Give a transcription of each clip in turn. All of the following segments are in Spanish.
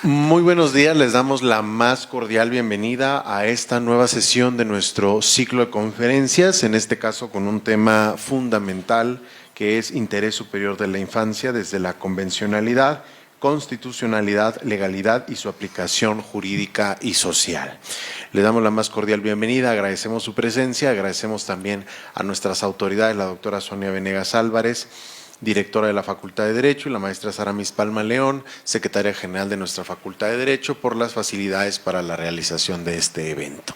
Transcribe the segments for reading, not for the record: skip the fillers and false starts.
Muy buenos días, les damos la más cordial bienvenida a esta nueva sesión de nuestro ciclo de conferencias, en este caso con un tema fundamental que es interés superior de la infancia desde la convencionalidad, constitucionalidad, legalidad y su aplicación jurídica y social. Le damos la más cordial bienvenida, agradecemos su presencia, agradecemos también a nuestras autoridades, la doctora Sonia Venegas Álvarez, directora de la Facultad de Derecho, y la maestra Saramis Palma León, secretaria general de nuestra Facultad de Derecho, por las facilidades para la realización de este evento.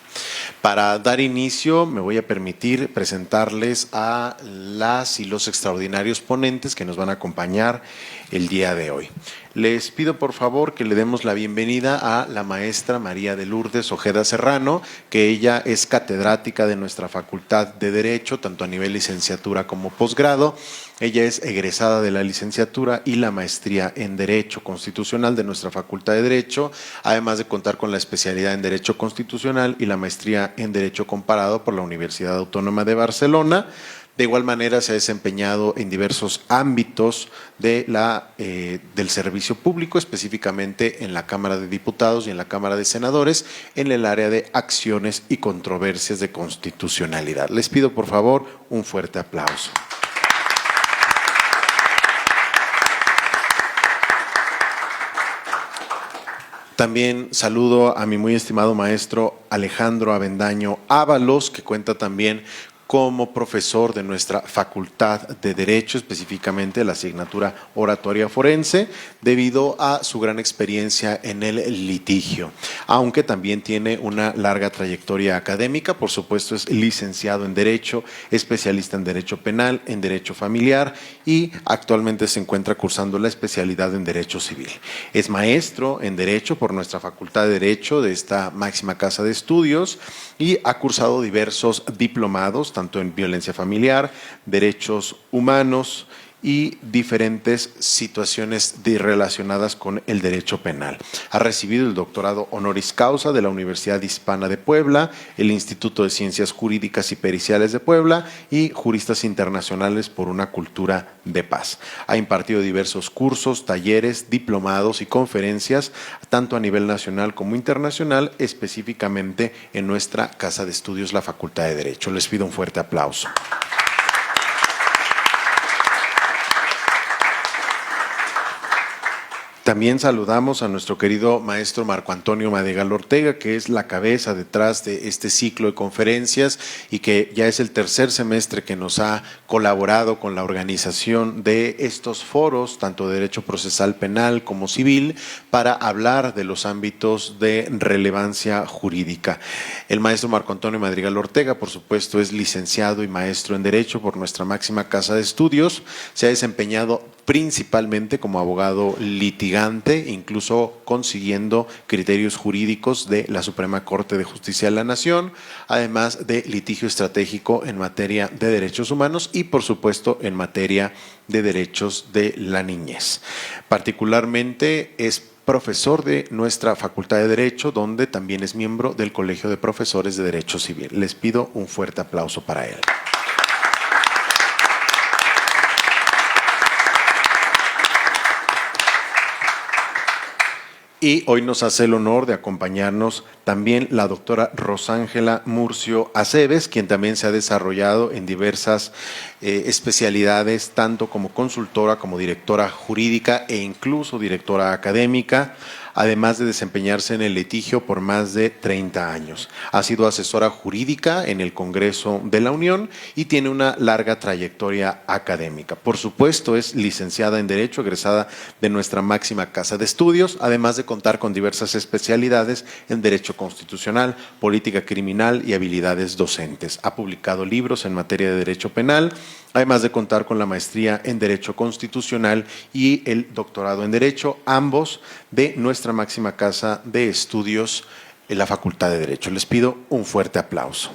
Para dar inicio, me voy a permitir presentarles a las y los extraordinarios ponentes que nos van a acompañar el día de hoy. Les pido por favor que le demos la bienvenida a la maestra María de Lourdes Ojeda Serrano, que ella es catedrática de nuestra Facultad de Derecho, tanto a nivel licenciatura como posgrado. Ella es egresada de la licenciatura y la maestría en Derecho Constitucional de nuestra Facultad de Derecho, además de contar con la especialidad en Derecho Constitucional y la maestría en Derecho Comparado por la Universidad Autónoma de Barcelona. De igual manera se ha desempeñado en diversos ámbitos del servicio público, específicamente en la Cámara de Diputados y en la Cámara de Senadores, en el área de acciones y controversias de constitucionalidad. Les pido por favor un fuerte aplauso. También saludo a mi muy estimado maestro Alejandro Avendaño Ábalos, que cuenta también como profesor de nuestra Facultad de Derecho, específicamente la asignatura Oratoria Forense, debido a su gran experiencia en el litigio, aunque también tiene una larga trayectoria académica. Por supuesto, es licenciado en Derecho, especialista en Derecho Penal, en Derecho Familiar y actualmente se encuentra cursando la especialidad en Derecho Civil. Es maestro en Derecho por nuestra Facultad de Derecho de esta máxima casa de estudios y ha cursado diversos diplomados, tanto en violencia familiar, derechos humanos y diferentes situaciones relacionadas con el derecho penal. Ha recibido el doctorado honoris causa de la Universidad Hispana de Puebla, el Instituto de Ciencias Jurídicas y Periciales de Puebla y Juristas Internacionales por una Cultura de Paz. Ha impartido diversos cursos, talleres, diplomados y conferencias, tanto a nivel nacional como internacional, específicamente en nuestra Casa de Estudios, la Facultad de Derecho. Les pido un fuerte aplauso. También saludamos a nuestro querido maestro Marco Antonio Madrigal Ortega, que es la cabeza detrás de este ciclo de conferencias y que ya es el tercer semestre que nos ha colaborado con la organización de estos foros, tanto de derecho procesal penal como civil, para hablar de los ámbitos de relevancia jurídica. El maestro Marco Antonio Madrigal Ortega, por supuesto, es licenciado y maestro en Derecho por nuestra máxima casa de estudios. Se ha desempeñado principalmente como abogado litigante, incluso consiguiendo criterios jurídicos de la Suprema Corte de Justicia de la Nación, además de litigio estratégico en materia de derechos humanos y, por supuesto, en materia de derechos de la niñez. Particularmente es profesor de nuestra Facultad de Derecho, donde también es miembro del Colegio de Profesores de Derecho Civil. Les pido un fuerte aplauso para él. Y hoy nos hace el honor de acompañarnos también la doctora Rosángela Murcio Aceves, quien también se ha desarrollado en diversas especialidades, tanto como consultora, como directora jurídica e incluso directora académica, además de desempeñarse en el litigio por más de 30 años. Ha sido asesora jurídica en el Congreso de la Unión y tiene una larga trayectoria académica. Por supuesto, es licenciada en Derecho, egresada de nuestra máxima casa de estudios, además de contar con diversas especialidades en Derecho Constitucional, Política Criminal y habilidades docentes. Ha publicado libros en materia de Derecho Penal, además de contar con la maestría en Derecho Constitucional y el doctorado en Derecho, ambos de nuestra máxima casa de estudios en la Facultad de Derecho. Les pido un fuerte aplauso.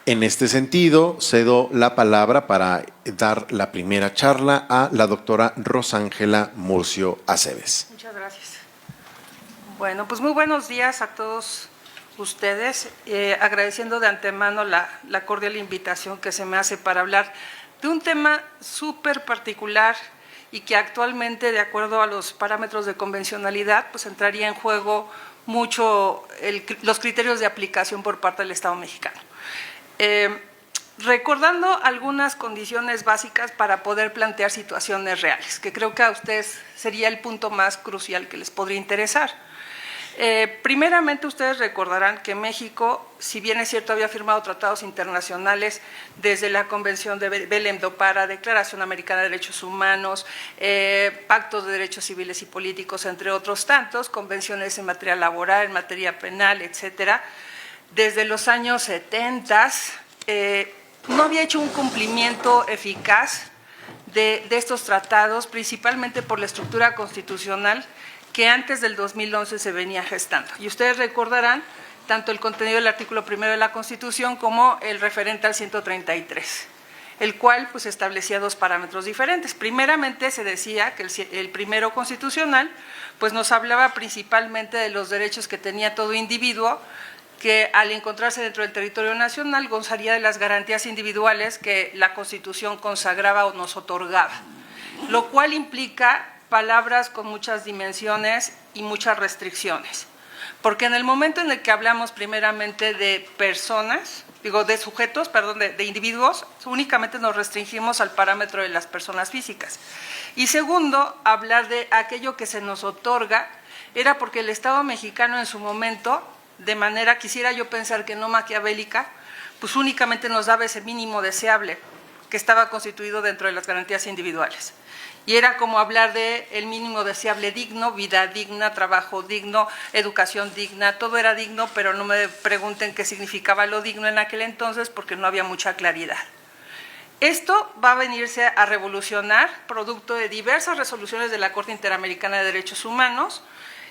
En este sentido, cedo la palabra para dar la primera charla a la doctora Rosángela Murcio Aceves. Muchas gracias. Bueno, pues muy buenos días a todos ustedes, agradeciendo de antemano la cordial invitación que se me hace para hablar de un tema súper particular y que actualmente, de acuerdo a los parámetros de convencionalidad, pues entraría en juego mucho los criterios de aplicación por parte del Estado mexicano. Recordando algunas condiciones básicas para poder plantear situaciones reales, que creo que a ustedes sería el punto más crucial que les podría interesar. Primeramente, ustedes recordarán que México, si bien es cierto, había firmado tratados internacionales desde la Convención de Belém do Pará, Declaración Americana de Derechos Humanos, pactos de derechos civiles y políticos, entre otros tantos, convenciones en materia laboral, en materia penal, etcétera. Desde los años 70 no había hecho un cumplimiento eficaz de estos tratados, principalmente por la estructura constitucional que antes del 2011 se venía gestando. Y ustedes recordarán tanto el contenido del artículo 1 de la Constitución como el referente al 133, el cual pues establecía dos parámetros diferentes. Primeramente se decía que el primero constitucional pues nos hablaba principalmente de los derechos que tenía todo individuo, que al encontrarse dentro del territorio nacional gozaría de las garantías individuales que la Constitución consagraba o nos otorgaba, lo cual implica palabras con muchas dimensiones y muchas restricciones, porque en el momento en el que hablamos primeramente de personas, de sujetos, perdón, de individuos, únicamente nos restringimos al parámetro de las personas físicas. Y segundo, hablar de aquello que se nos otorga era porque el Estado mexicano en su momento, de manera, quisiera yo pensar que no maquiavélica, pues únicamente nos daba ese mínimo deseable que estaba constituido dentro de las garantías individuales. Y era como hablar de el mínimo deseable digno, vida digna, trabajo digno, educación digna, todo era digno, pero no me pregunten qué significaba lo digno en aquel entonces porque no había mucha claridad. Esto va a venirse a revolucionar producto de diversas resoluciones de la Corte Interamericana de Derechos Humanos,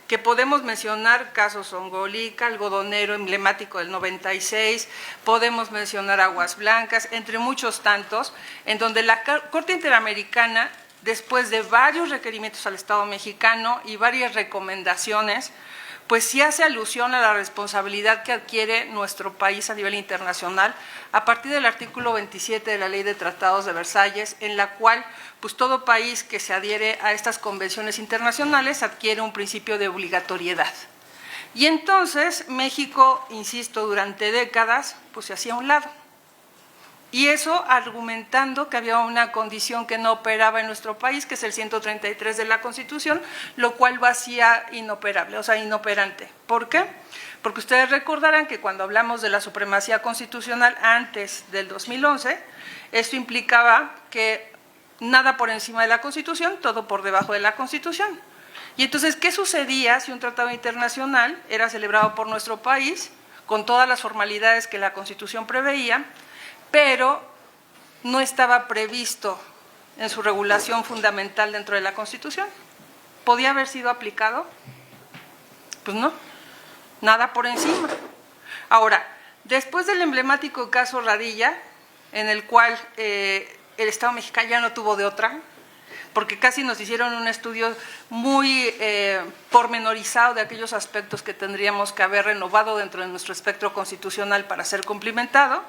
que podemos mencionar casos Ongolica, algodonero emblemático del 96, podemos mencionar Aguas Blancas, entre muchos tantos, en donde la Corte Interamericana, después de varios requerimientos al Estado mexicano y varias recomendaciones, pues sí hace alusión a la responsabilidad que adquiere nuestro país a nivel internacional a partir del artículo 27 de la Ley de Tratados de Versalles, en la cual pues todo país que se adhiere a estas convenciones internacionales adquiere un principio de obligatoriedad. Y entonces México, insisto, durante décadas pues se hacía a un lado. Y eso argumentando que había una condición que no operaba en nuestro país, que es el 133 de la Constitución, lo cual lo hacía inoperable, o sea, inoperante. ¿Por qué? Porque ustedes recordarán que cuando hablamos de la supremacía constitucional antes del 2011, esto implicaba que nada por encima de la Constitución, todo por debajo de la Constitución. Y entonces, ¿qué sucedía si un tratado internacional era celebrado por nuestro país, con todas las formalidades que la Constitución preveía, pero no estaba previsto en su regulación fundamental dentro de la Constitución? ¿Podía haber sido aplicado? Pues no, nada por encima. Ahora, después del emblemático caso Radilla, en el cual el Estado mexicano ya no tuvo de otra, porque casi nos hicieron un estudio muy pormenorizado de aquellos aspectos que tendríamos que haber renovado dentro de nuestro espectro constitucional para ser cumplimentado.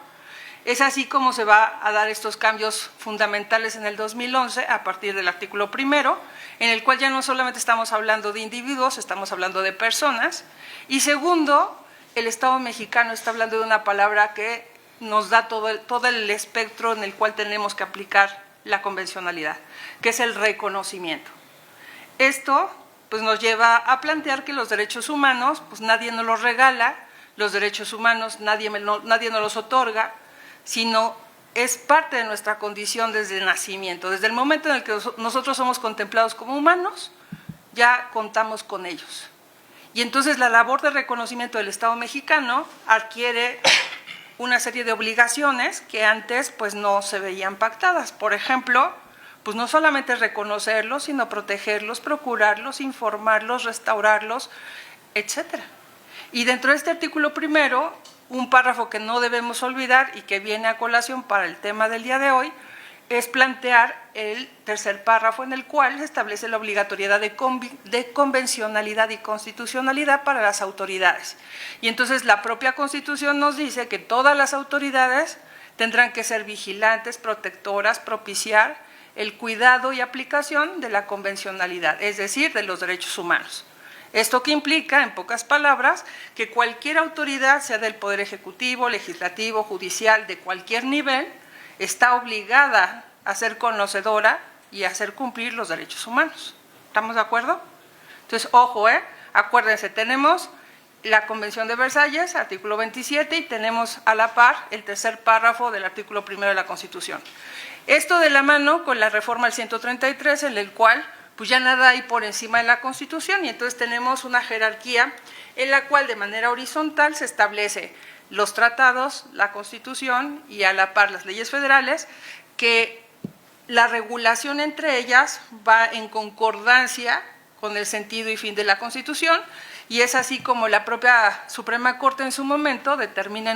Es así como se va a dar estos cambios fundamentales en el 2011 a partir del artículo 1, en el cual ya no solamente estamos hablando de individuos, estamos hablando de personas. Y segundo, el Estado mexicano está hablando de una palabra que nos da todo el espectro en el cual tenemos que aplicar la convencionalidad, que es el reconocimiento. Esto pues, nos lleva a plantear que los derechos humanos, pues nadie nos los regala, los derechos humanos nadie nos los otorga, sino es parte de nuestra condición desde el nacimiento. Desde el momento en el que nosotros somos contemplados como humanos, ya contamos con ellos. Y entonces la labor de reconocimiento del Estado mexicano adquiere una serie de obligaciones que antes pues no se veían pactadas. Por ejemplo, pues no solamente reconocerlos, sino protegerlos, procurarlos, informarlos, restaurarlos, etcétera. Y dentro de este artículo 1, un párrafo que no debemos olvidar y que viene a colación para el tema del día de hoy, es plantear el tercer párrafo en el cual se establece la obligatoriedad de convencionalidad y constitucionalidad para las autoridades. Y entonces la propia Constitución nos dice que todas las autoridades tendrán que ser vigilantes, protectoras, propiciar el cuidado y aplicación de la convencionalidad, es decir, de los derechos humanos. Esto que implica, en pocas palabras, que cualquier autoridad, sea del Poder Ejecutivo, Legislativo, Judicial, de cualquier nivel, está obligada a ser conocedora y a hacer cumplir los derechos humanos. ¿Estamos de acuerdo? Entonces, ojo, acuérdense, tenemos la Convención de Versalles, artículo 27, y tenemos a la par el tercer párrafo del artículo 1 de la Constitución. Esto de la mano con la reforma al 133, en el cual pues ya nada hay por encima de la Constitución, y entonces tenemos una jerarquía en la cual de manera horizontal se establece los tratados, la Constitución y a la par las leyes federales, que la regulación entre ellas va en concordancia con el sentido y fin de la Constitución, y es así como la propia Suprema Corte en su momento determina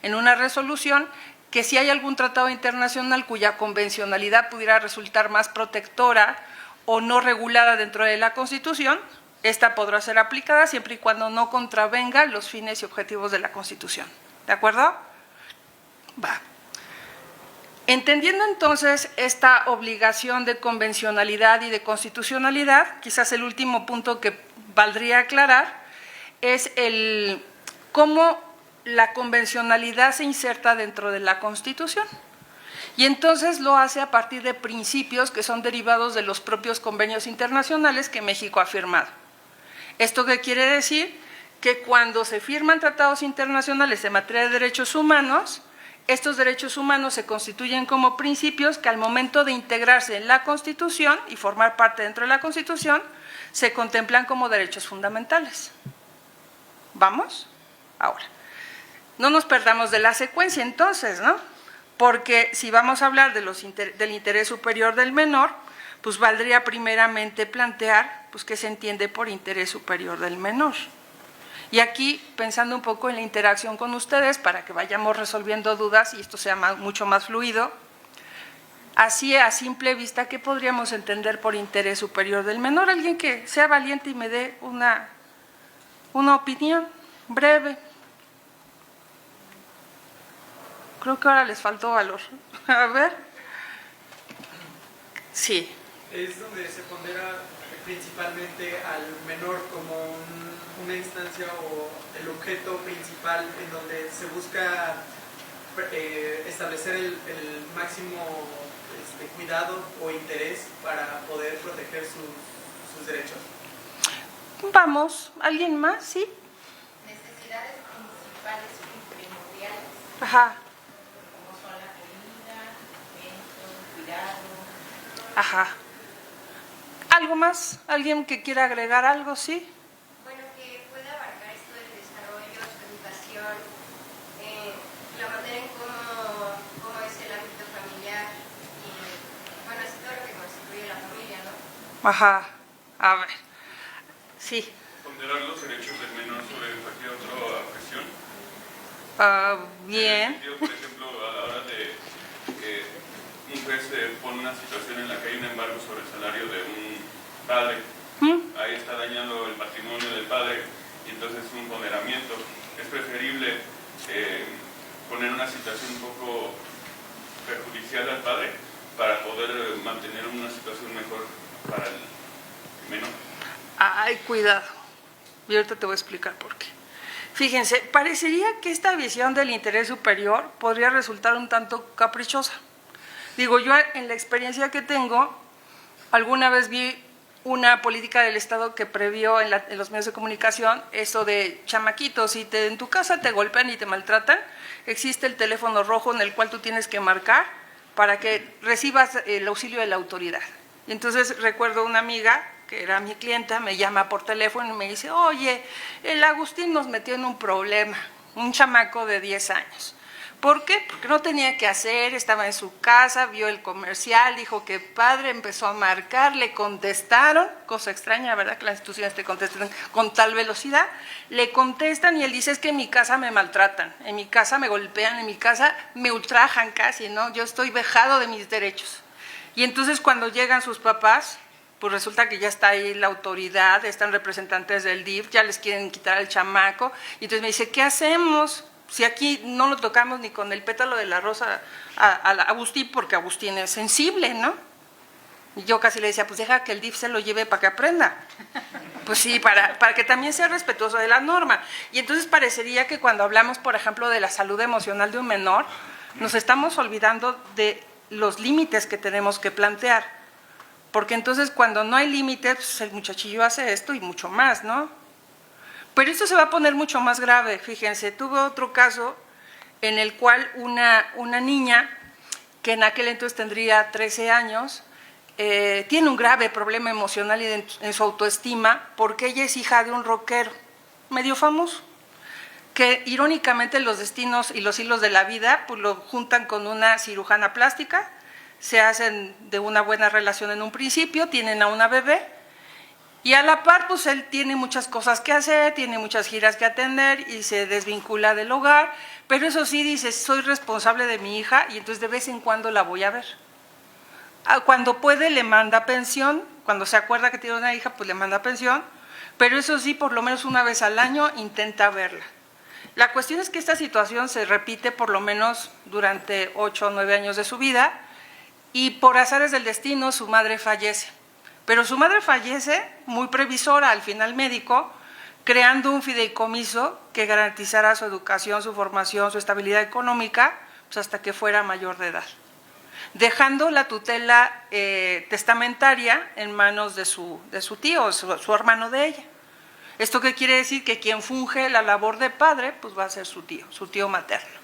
en una resolución que si hay algún tratado internacional cuya convencionalidad pudiera resultar más protectora o no regulada dentro de la Constitución, esta podrá ser aplicada siempre y cuando no contravenga los fines y objetivos de la Constitución. ¿De acuerdo? Va. Entendiendo entonces esta obligación de convencionalidad y de constitucionalidad, quizás el último punto que valdría aclarar es el cómo la convencionalidad se inserta dentro de la Constitución. Y entonces lo hace a partir de principios que son derivados de los propios convenios internacionales que México ha firmado. ¿Esto qué quiere decir? Que cuando se firman tratados internacionales en materia de derechos humanos, estos derechos humanos se constituyen como principios que al momento de integrarse en la Constitución y formar parte dentro de la Constitución, se contemplan como derechos fundamentales. ¿Vamos? Ahora, no nos perdamos de la secuencia entonces, ¿no? Porque si vamos a hablar de del interés superior del menor, pues valdría primeramente plantear pues, qué se entiende por interés superior del menor. Y aquí, pensando un poco en la interacción con ustedes, para que vayamos resolviendo dudas y esto sea mucho más fluido, así a simple vista, ¿qué podríamos entender por interés superior del menor? Alguien que sea valiente y me dé una opinión breve. Creo que ahora les faltó valor. A ver. Sí. Es donde se pondera principalmente al menor como una instancia o el objeto principal en donde se busca establecer el máximo cuidado o interés para poder proteger sus derechos. Vamos, ¿alguien más? ¿Sí? Necesidades principales y primordiales. Ajá. Como son la comida, alimento, cuidado. Ajá. ¿Algo más? ¿Alguien que quiera agregar algo? ¿Sí? Bueno, que puede abarcar esto del desarrollo, su educación, la manera en cómo es el ámbito familiar y, bueno, es todo lo que constituye la familia, ¿no? Ajá. A ver. Sí. Ponderar los derechos del menor sobre cualquier otra cuestión. Bien. Por ejemplo, a la hora de que un juez pone una situación en la que hay un embargo sobre el salario de un padre, ahí está dañando el patrimonio del padre y entonces es un ponderamiento. Es preferible poner una situación un poco perjudicial al padre para poder mantener una situación mejor para el menor. Ay, cuidado. Y ahorita te voy a explicar por qué. Fíjense, parecería que esta visión del interés superior podría resultar un tanto caprichosa. Digo, yo en la experiencia que tengo, alguna vez vi una política del Estado que previó en los medios de comunicación eso de chamaquitos, si en tu casa te golpean y te maltratan, existe el teléfono rojo en el cual tú tienes que marcar para que recibas el auxilio de la autoridad. Y entonces recuerdo una amiga que era mi clienta, me llama por teléfono y me dice, oye, el Agustín nos metió en un problema, un chamaco de 10 años. ¿Por qué? Porque no tenía qué hacer, estaba en su casa, vio el comercial, dijo que padre, empezó a marcar, le contestaron, cosa extraña, ¿verdad? Que las instituciones te contestan con tal velocidad, le contestan y él dice, es que en mi casa me maltratan, en mi casa me golpean, en mi casa me ultrajan casi, ¿no? Yo estoy vejado de mis derechos. Y entonces cuando llegan sus papás, pues resulta que ya está ahí la autoridad, están representantes del DIF, ya les quieren quitar al chamaco, y entonces me dice, ¿qué hacemos? Si aquí no lo tocamos ni con el pétalo de la rosa a Agustín, porque Agustín es sensible, ¿no? Y yo casi le decía, pues deja que el DIF se lo lleve para que aprenda. Pues sí, para que también sea respetuoso de la norma. Y entonces parecería que cuando hablamos, por ejemplo, de la salud emocional de un menor, nos estamos olvidando de los límites que tenemos que plantear. Porque entonces cuando no hay límites, pues el muchachillo hace esto y mucho más, ¿no? Pero esto se va a poner mucho más grave. Fíjense, tuve otro caso en el cual una niña, que en aquel entonces tendría 13 años, tiene un grave problema emocional y en su autoestima porque ella es hija de un rockero medio famoso, que irónicamente los destinos y los hilos de la vida pues lo juntan con una cirujana plástica, se hacen de una buena relación en un principio, tienen a una bebé y a la par pues él tiene muchas cosas que hacer, tiene muchas giras que atender y se desvincula del hogar, pero eso sí dice, soy responsable de mi hija y entonces de vez en cuando la voy a ver. Cuando puede le manda pensión, cuando se acuerda que tiene una hija, pues le manda pensión, pero eso sí, por lo menos una vez al año intenta verla. La cuestión es que esta situación se repite por lo menos durante 8 o 9 años de su vida y por azares del destino su madre fallece. Pero su madre fallece muy previsora, al final médico, creando un fideicomiso que garantizara su educación, su formación, su estabilidad económica, pues hasta que fuera mayor de edad, dejando la tutela testamentaria en manos de su tío, su hermano de ella. ¿Esto qué quiere decir? Que quien funge la labor de padre, pues va a ser su tío materno.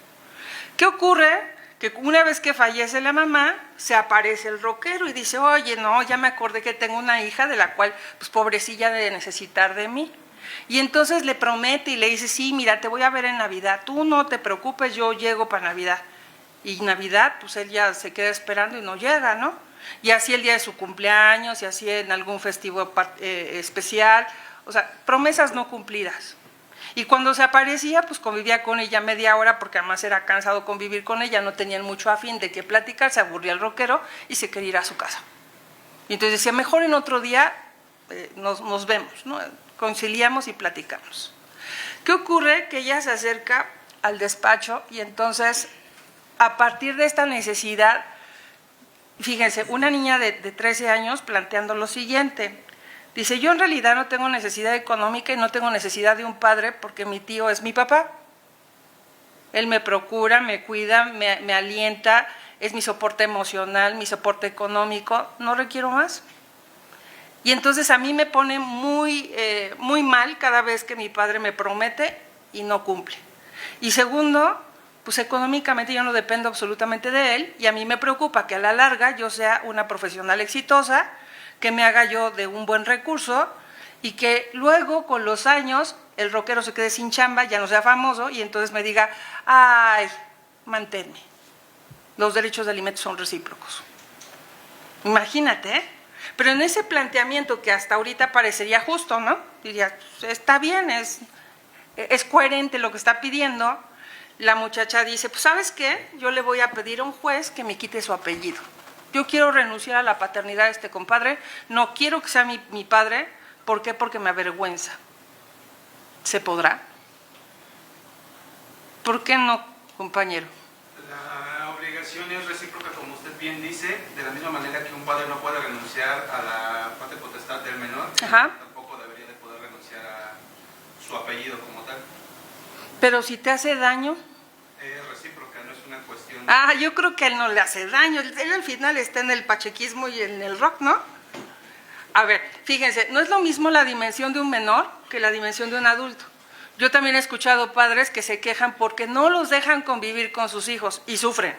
¿Qué ocurre? Que una vez que fallece la mamá, se aparece el rockero y dice, oye, no, ya me acordé que tengo una hija de la cual, pues pobrecilla debe necesitar de mí. Y entonces le promete y le dice, sí, mira, te voy a ver en Navidad, tú no te preocupes, yo llego para Navidad. Y Navidad, pues él ya se queda esperando y no llega, ¿no? Y así el día de su cumpleaños, y así en algún festivo especial, o sea, promesas no cumplidas. Y cuando se aparecía, pues convivía con ella media hora, porque además era cansado convivir con ella, no tenían mucho afín de qué platicar, se aburría el rockero y se quería ir a su casa. Y entonces decía, mejor en otro día nos vemos, ¿no? Conciliamos y platicamos. ¿Qué ocurre? Que ella se acerca al despacho y entonces, a partir de esta necesidad, fíjense, una niña de 13 años planteando lo siguiente, dice, yo en realidad no tengo necesidad económica y no tengo necesidad de un padre porque mi tío es mi papá. Él me procura, me cuida, me alienta, es mi soporte emocional, mi soporte económico, no requiero más. Y entonces a mí me pone muy mal cada vez que mi padre me promete y no cumple. Y segundo, pues económicamente yo no dependo absolutamente de él y a mí me preocupa que a la larga yo sea una profesional exitosa, que me haga yo de un buen recurso y que luego con los años el rockero se quede sin chamba, ya no sea famoso y entonces me diga, ay, manténme, los derechos de alimentos son recíprocos. Imagínate, ¿eh? Pero en ese planteamiento que hasta ahorita parecería justo, ¿no? Diría, está bien, es coherente lo que está pidiendo. La muchacha dice, pues ¿sabes qué? Yo le voy a pedir a un juez que me quite su apellido. Yo quiero renunciar a la paternidad de este compadre, no quiero que sea mi padre. ¿Por qué? Porque me avergüenza. ¿Se podrá? ¿Por qué no, compañero? La obligación es recíproca, como usted bien dice, de la misma manera que un padre no puede renunciar a la patria potestad del menor, tampoco debería de poder renunciar a su apellido como tal. Pero si te hace daño. Es recíproca, no es una cuestión. Yo creo que a él no le hace daño. Él al final está en el pachequismo y en el rock, ¿no? A ver, fíjense, no es lo mismo la dimensión de un menor que la dimensión de un adulto. Yo también he escuchado padres que se quejan porque no los dejan convivir con sus hijos y sufren.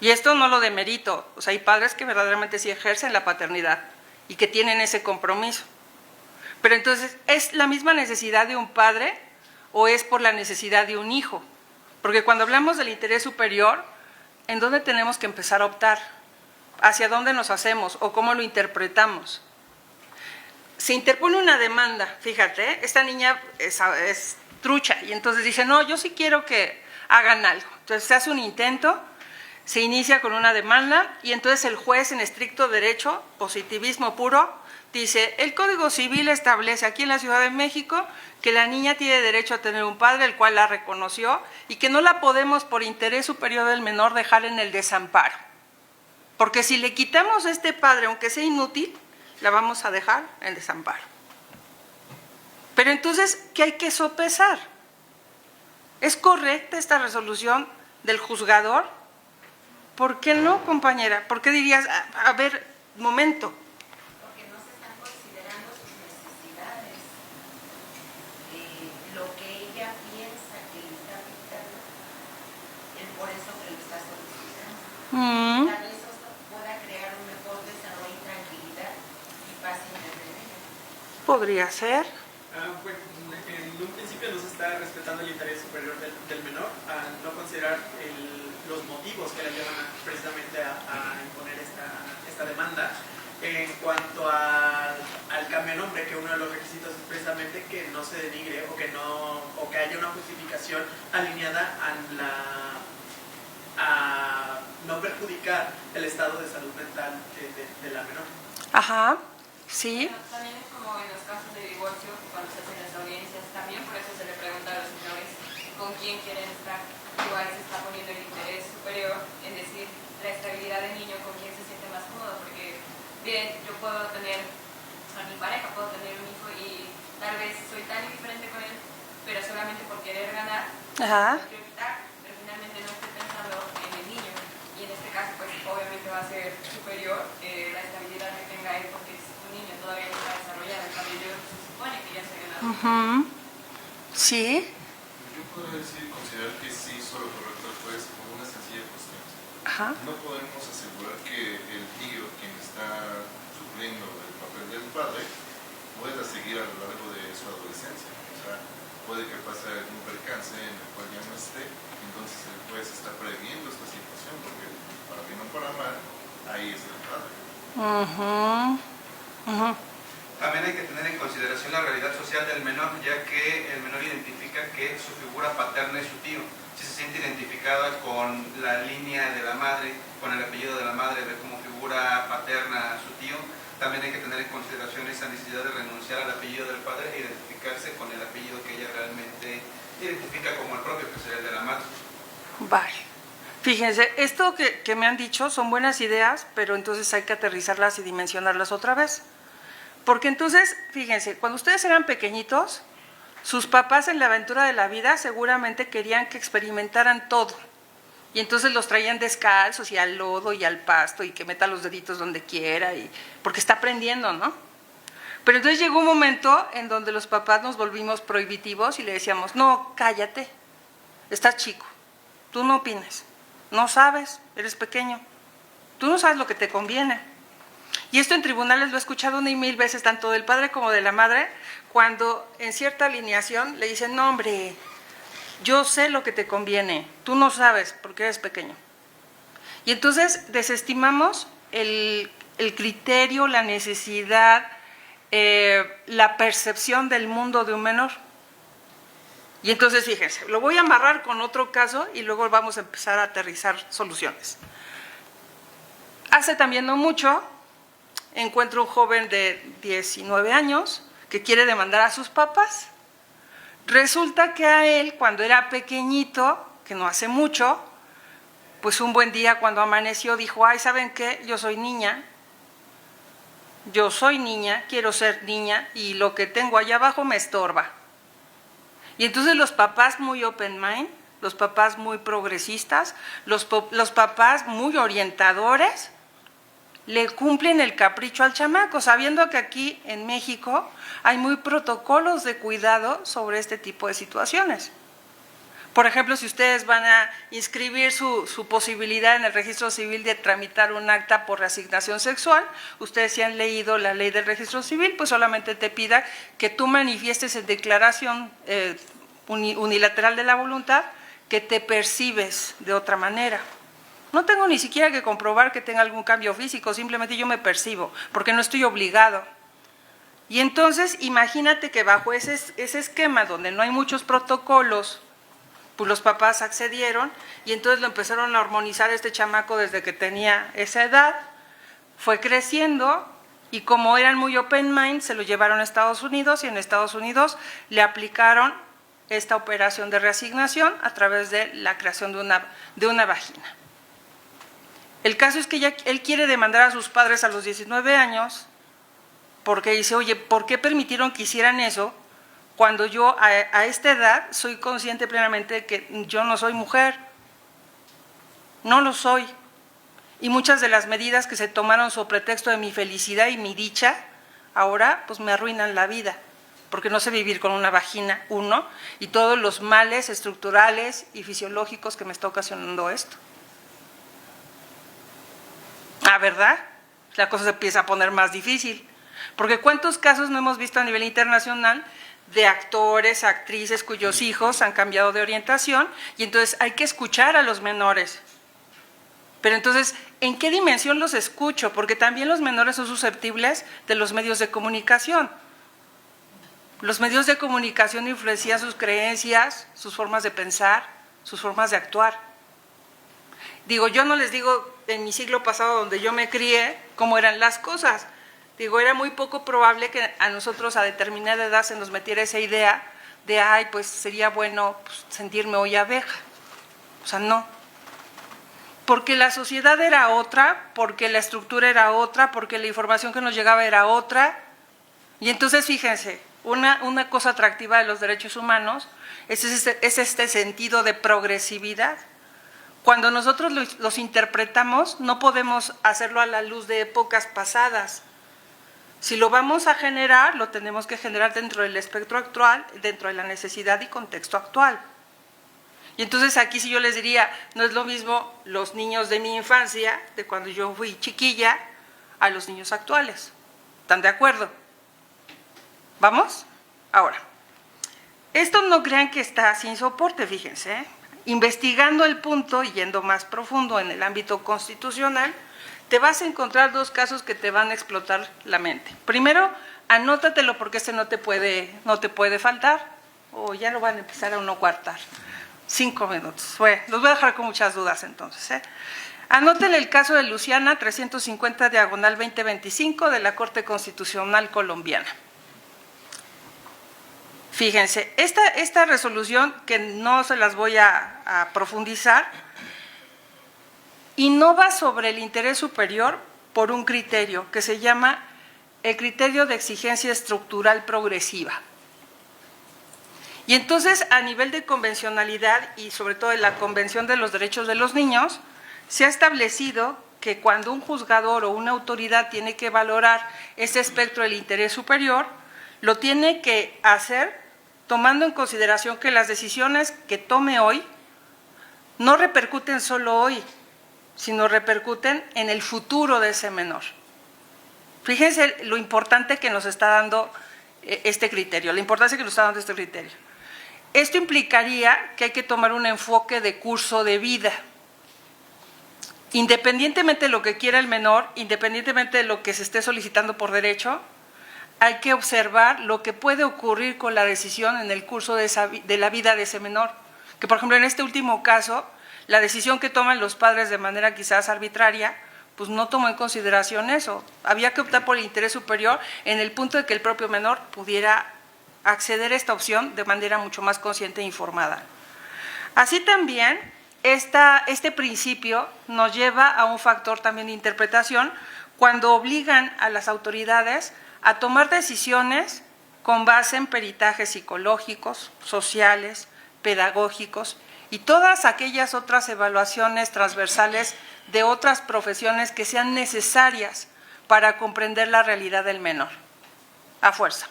Y esto no lo demerito. O sea, hay padres que verdaderamente sí ejercen la paternidad y que tienen ese compromiso. Pero entonces, ¿es la misma necesidad de un padre o es por la necesidad de un hijo? Porque cuando hablamos del interés superior, ¿en dónde tenemos que empezar a optar? ¿Hacia dónde nos hacemos o cómo lo interpretamos? Se interpone una demanda, fíjate, esta niña es trucha y entonces dice, no, yo sí quiero que hagan algo. Entonces se hace un intento, se inicia con una demanda y entonces el juez en estricto derecho, positivismo puro, Dice, el Código Civil establece aquí en la Ciudad de México que la niña tiene derecho a tener un padre, el cual la reconoció, y que no la podemos, por interés superior del menor, dejar en el desamparo. Porque si le quitamos a este padre, aunque sea inútil, la vamos a dejar en desamparo. Pero entonces, ¿qué hay que sopesar? ¿Es correcta esta resolución del juzgador? ¿Por qué no, compañera? ¿Por qué dirías, a ver, momento? Porque no se están considerando sus necesidades, lo que ella piensa que le está afectando, es por eso que lo está solicitando. Tal vez eso pueda crear un mejor desarrollo y tranquilidad y paz interna en ella. Podría ser. Bueno, en un principio no se está respetando el interés superior del menor al no considerar los motivos que le llevan precisamente a imponer esta demanda. En cuanto al cambio de nombre, que uno de los requisitos es precisamente que no se denigre o que haya una justificación alineada a no perjudicar el estado de salud mental de la menor. Ajá, sí. También es como en los casos de divorcio, cuando se hacen las audiencias, también por eso se le pregunta a los señores con quién quieren estar. Igual se está poniendo el interés superior, es decir, la estabilidad del niño, con quién se siente más cómodo, porque bien, yo puedo tener a mi pareja, puedo tener un hijo y tal vez soy tan indiferente con él, pero solamente por querer ganar, lo quiero quitar, pero finalmente no estoy pensando en el niño, y en este caso pues obviamente va a ser superior la estabilidad que tenga él, porque es un niño, todavía no está desarrollado, el cabello se supone que ya se ha ganado. Sí. Yo podría considerar que sí hizo lo correcto el juez por una sencilla cuestión. Ajá. No podemos asegurar que el tío, quien está supliendo el papel del padre, pueda seguir a lo largo de su adolescencia. O sea, puede que pase algún percance en el cual ya no esté, entonces el juez está previendo esta situación, porque para bien o para mal, ahí está el padre. También hay que tener en consideración la realidad social del menor, ya que el menor identifica que su figura paterna es su tío. Si se siente identificada con la línea de la madre, con el apellido de la madre, ve como figura paterna a su tío, también hay que tener en consideración esa necesidad de renunciar al apellido del padre e identificarse con el apellido que ella realmente identifica como el propio, que sería el de la madre. Vale. Fíjense, esto que me han dicho son buenas ideas, pero entonces hay que aterrizarlas y dimensionarlas otra vez. Porque entonces, fíjense, cuando ustedes eran pequeñitos, sus papás en la aventura de la vida seguramente querían que experimentaran todo. Y entonces los traían descalzos y al lodo y al pasto y que meta los deditos donde quiera, porque está aprendiendo, ¿no? Pero entonces llegó un momento en donde los papás nos volvimos prohibitivos y le decíamos, no, cállate, estás chico, tú no opines, no sabes, eres pequeño, tú no sabes lo que te conviene. Y esto en tribunales lo he escuchado 1,000 veces, tanto del padre como de la madre, cuando en cierta alineación le dicen, no hombre, yo sé lo que te conviene, tú no sabes porque eres pequeño. Y entonces desestimamos el criterio, la necesidad, la percepción del mundo de un menor. Y entonces fíjense, lo voy a amarrar con otro caso y luego vamos a empezar a aterrizar soluciones. Hace también no mucho, encuentro un joven de 19 años que quiere demandar a sus papás. Resulta que a él, cuando era pequeñito, que no hace mucho, pues un buen día cuando amaneció dijo, ay, ¿saben qué? Yo soy niña, quiero ser niña y lo que tengo allá abajo me estorba. Y entonces los papás muy open mind, los papás muy progresistas, los papás muy orientadores, le cumplen el capricho al chamaco, sabiendo que aquí en México hay muy protocolos de cuidado sobre este tipo de situaciones. Por ejemplo, si ustedes van a inscribir su posibilidad en el registro civil de tramitar un acta por reasignación sexual, ustedes si han leído la ley del registro civil, pues solamente te pida que tú manifiestes en declaración unilateral de la voluntad que te percibes de otra manera. No tengo ni siquiera que comprobar que tenga algún cambio físico, simplemente yo me percibo, porque no estoy obligado. Y entonces, imagínate que bajo ese esquema donde no hay muchos protocolos, pues los papás accedieron y entonces lo empezaron a hormonizar este chamaco desde que tenía esa edad, fue creciendo Y como eran muy open mind, se lo llevaron a Estados Unidos y en Estados Unidos le aplicaron esta operación de reasignación a través de la creación de una vagina. El caso es que él quiere demandar a sus padres a los 19 años porque dice, oye, ¿por qué permitieron que hicieran eso cuando yo a esta edad soy consciente plenamente de que yo no soy mujer? No lo soy. Y muchas de las medidas que se tomaron sobre pretexto de mi felicidad y mi dicha, ahora pues me arruinan la vida, porque no sé vivir con una vagina, uno, y todos los males estructurales y fisiológicos que me está ocasionando esto. ¿Verdad? La cosa se empieza a poner más difícil, porque ¿cuántos casos no hemos visto a nivel internacional de actores, actrices cuyos hijos han cambiado de orientación y entonces hay que escuchar a los menores? Pero entonces, ¿en qué dimensión los escucho? Porque también los menores son susceptibles de los medios de comunicación. Los medios de comunicación influencian sus creencias, sus formas de pensar, sus formas de actuar. Digo, yo no les digo en mi siglo pasado donde yo me crié cómo eran las cosas. Digo, era muy poco probable que a nosotros a determinada edad se nos metiera esa idea de, ay, pues sería bueno pues, sentirme hoy abeja. O sea, no. Porque la sociedad era otra, porque la estructura era otra, porque la información que nos llegaba era otra. Y entonces, fíjense, una cosa atractiva de los derechos humanos es este sentido de progresividad. Cuando nosotros los interpretamos, no podemos hacerlo a la luz de épocas pasadas. Si lo vamos a generar, lo tenemos que generar dentro del espectro actual, dentro de la necesidad y contexto actual. Y entonces aquí sí yo les diría, no es lo mismo los niños de mi infancia, de cuando yo fui chiquilla, a los niños actuales. ¿Están de acuerdo? ¿Vamos? Ahora, esto no crean que está sin soporte, fíjense, ¿eh? Investigando el punto y yendo más profundo en el ámbito constitucional, te vas a encontrar dos casos que te van a explotar la mente. Primero, anótatelo porque este no te puede faltar, o ya lo van a empezar a uno coartar. 5 minutos. Bueno, los voy a dejar con muchas dudas entonces, ¿eh? Anoten el caso de Luciana, 350 diagonal 2025 de la Corte Constitucional Colombiana. Fíjense, esta resolución, que no se las voy a profundizar, innova sobre el interés superior por un criterio que se llama el criterio de exigencia estructural progresiva. Y entonces, a nivel de convencionalidad y sobre todo en la Convención de los Derechos de los Niños, se ha establecido que cuando un juzgador o una autoridad tiene que valorar ese espectro del interés superior, lo tiene que hacer tomando en consideración que las decisiones que tome hoy no repercuten solo hoy, sino repercuten en el futuro de ese menor. Fíjense lo importante que nos está dando este criterio, la importancia que nos está dando este criterio. Esto implicaría que hay que tomar un enfoque de curso de vida. Independientemente de lo que quiera el menor, independientemente de lo que se esté solicitando por derecho, hay que observar lo que puede ocurrir con la decisión en el curso de la vida de ese menor. Que, por ejemplo, en este último caso, la decisión que toman los padres de manera quizás arbitraria, pues no tomó en consideración eso. Había que optar por el interés superior en el punto de que el propio menor pudiera acceder a esta opción de manera mucho más consciente e informada. Así también, este principio nos lleva a un factor también de interpretación cuando obligan a las autoridades a tomar decisiones con base en peritajes psicológicos, sociales, pedagógicos y todas aquellas otras evaluaciones transversales de otras profesiones que sean necesarias para comprender la realidad del menor, a fuerza.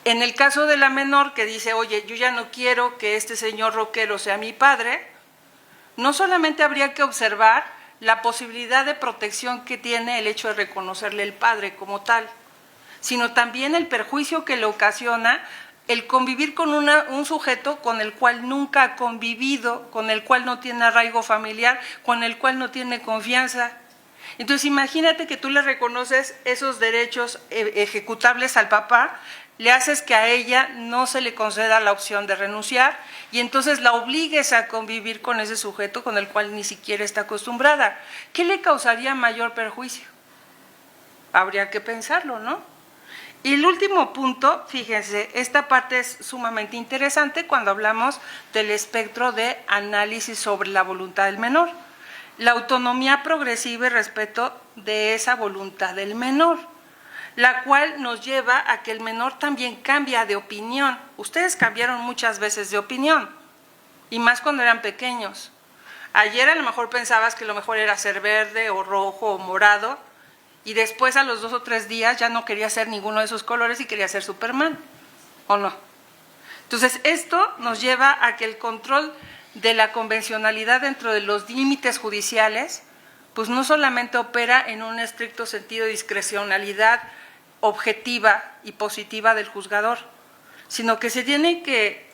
En el caso de la menor que dice, oye, yo ya no quiero que este señor rockero sea mi padre, no solamente habría que observar la posibilidad de protección que tiene el hecho de reconocerle el padre como tal, sino también el perjuicio que le ocasiona el convivir con un sujeto con el cual nunca ha convivido, con el cual no tiene arraigo familiar, con el cual no tiene confianza. Entonces imagínate que tú le reconoces esos derechos ejecutables al papá, le haces que a ella no se le conceda la opción de renunciar y entonces la obligues a convivir con ese sujeto con el cual ni siquiera está acostumbrada. ¿Qué le causaría mayor perjuicio? habría que pensarlo, ¿no? Y el último punto, fíjense, esta parte es sumamente interesante cuando hablamos del espectro de análisis sobre la voluntad del menor. La autonomía progresiva y respeto de esa voluntad del menor, la cual nos lleva a que el menor también cambia de opinión. Ustedes cambiaron muchas veces de opinión, y más cuando eran pequeños. Ayer a lo mejor pensabas que lo mejor era ser verde o rojo o morado, y después a los 2 o 3 días ya no quería ser ninguno de esos colores y quería ser Superman, ¿o no? Entonces esto nos lleva a que el control de la convencionalidad dentro de los límites judiciales, pues no solamente opera en un estricto sentido de discrecionalidad objetiva y positiva del juzgador, sino que se tiene que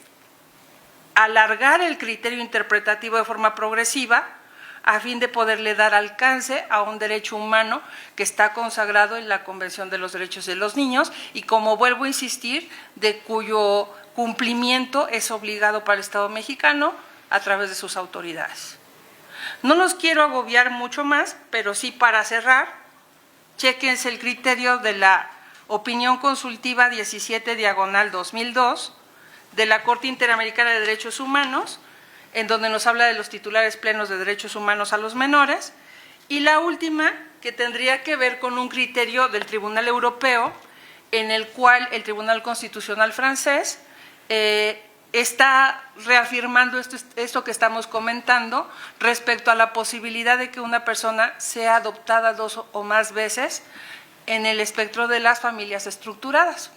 alargar el criterio interpretativo de forma progresiva a fin de poderle dar alcance a un derecho humano que está consagrado en la Convención de los Derechos de los Niños y, como vuelvo a insistir, de cuyo cumplimiento es obligado para el Estado mexicano a través de sus autoridades. No los quiero agobiar mucho más, pero sí, para cerrar, chéquense el criterio de la opinión consultiva 17/2002 de la Corte Interamericana de Derechos Humanos, en donde nos habla de los titulares plenos de derechos humanos a los menores, y la última, que tendría que ver con un criterio del Tribunal Europeo, en el cual el Tribunal Constitucional francés está reafirmando esto que estamos comentando respecto a la posibilidad de que una persona sea adoptada 2 o más veces en el espectro de las familias estructuradas.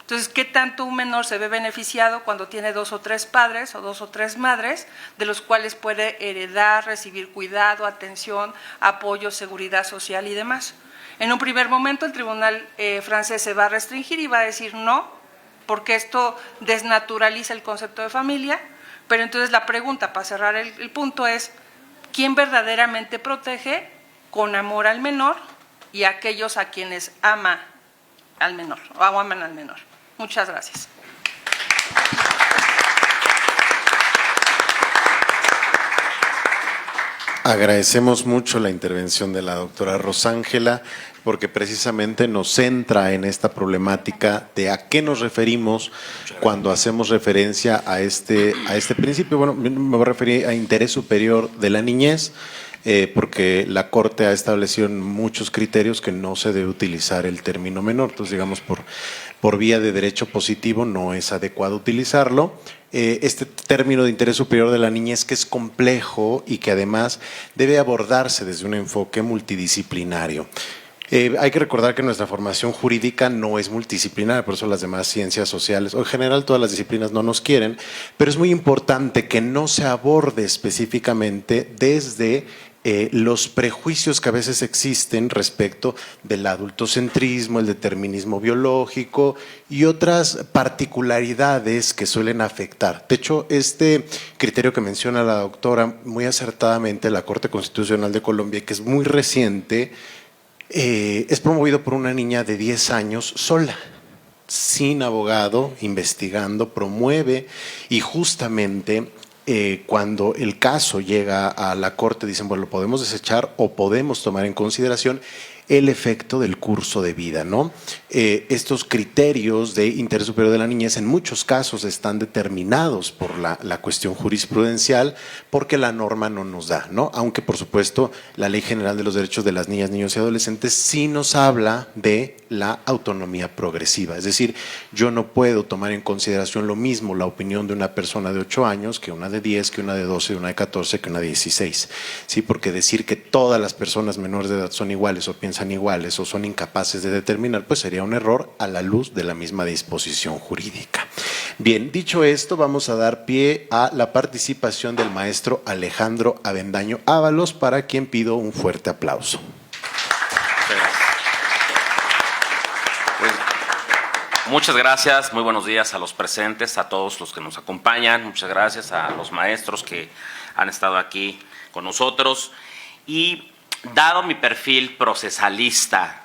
Entonces, ¿qué tanto un menor se ve beneficiado cuando tiene 2 o 3 padres o 2 o 3 madres, de los cuales puede heredar, recibir cuidado, atención, apoyo, seguridad social y demás? En un primer momento el tribunal francés se va a restringir y va a decir no, porque esto desnaturaliza el concepto de familia, pero entonces la pregunta, para cerrar el punto, es ¿quién verdaderamente protege con amor al menor y a aquellos a quienes ama al menor o aman al menor? Muchas gracias. Agradecemos mucho la intervención de la doctora Rosángela, porque precisamente nos centra en esta problemática de a qué nos referimos cuando hacemos referencia a este principio. Bueno, me voy a referir a interés superior de la niñez, porque la Corte ha establecido en muchos criterios que no se debe utilizar el término menor. Entonces, digamos, por vía de derecho positivo no es adecuado utilizarlo. Este término de interés superior de la niñez, que es complejo y que además debe abordarse desde un enfoque multidisciplinario. Hay que recordar que nuestra formación jurídica no es multidisciplinaria, por eso las demás ciencias sociales, o en general todas las disciplinas no nos quieren, pero es muy importante que no se aborde específicamente desde los prejuicios que a veces existen respecto del adultocentrismo, el determinismo biológico y otras particularidades que suelen afectar. De hecho, este criterio que menciona la doctora muy acertadamente, la Corte Constitucional de Colombia, que es muy reciente, es promovido por una niña de 10 años sola, sin abogado, investigando, promueve, y justamente cuando el caso llega a la Corte dicen, bueno, lo podemos desechar o podemos tomar en consideración el efecto del curso de vida, ¿no? Estos criterios de interés superior de la niñez en muchos casos están determinados por la cuestión jurisprudencial, porque la norma no nos da, ¿no? Aunque, por supuesto, la Ley General de los Derechos de las Niñas, Niños y Adolescentes sí nos habla de la autonomía progresiva. Es decir, yo no puedo tomar en consideración lo mismo la opinión de una persona de 8 años que una de 10, que una de 12, una de 14, que una de 16. ¿Sí? Porque decir que todas las personas menores de edad son iguales o piensan iguales o son incapaces de determinar, pues sería un error a la luz de la misma disposición jurídica. Bien, dicho esto, vamos a dar pie a la participación del maestro Alejandro Avendaño Ábalos, para quien pido un fuerte aplauso. Muchas gracias, muy buenos días a los presentes, a todos los que nos acompañan, muchas gracias a los maestros que han estado aquí con nosotros. Y dado mi perfil procesalista,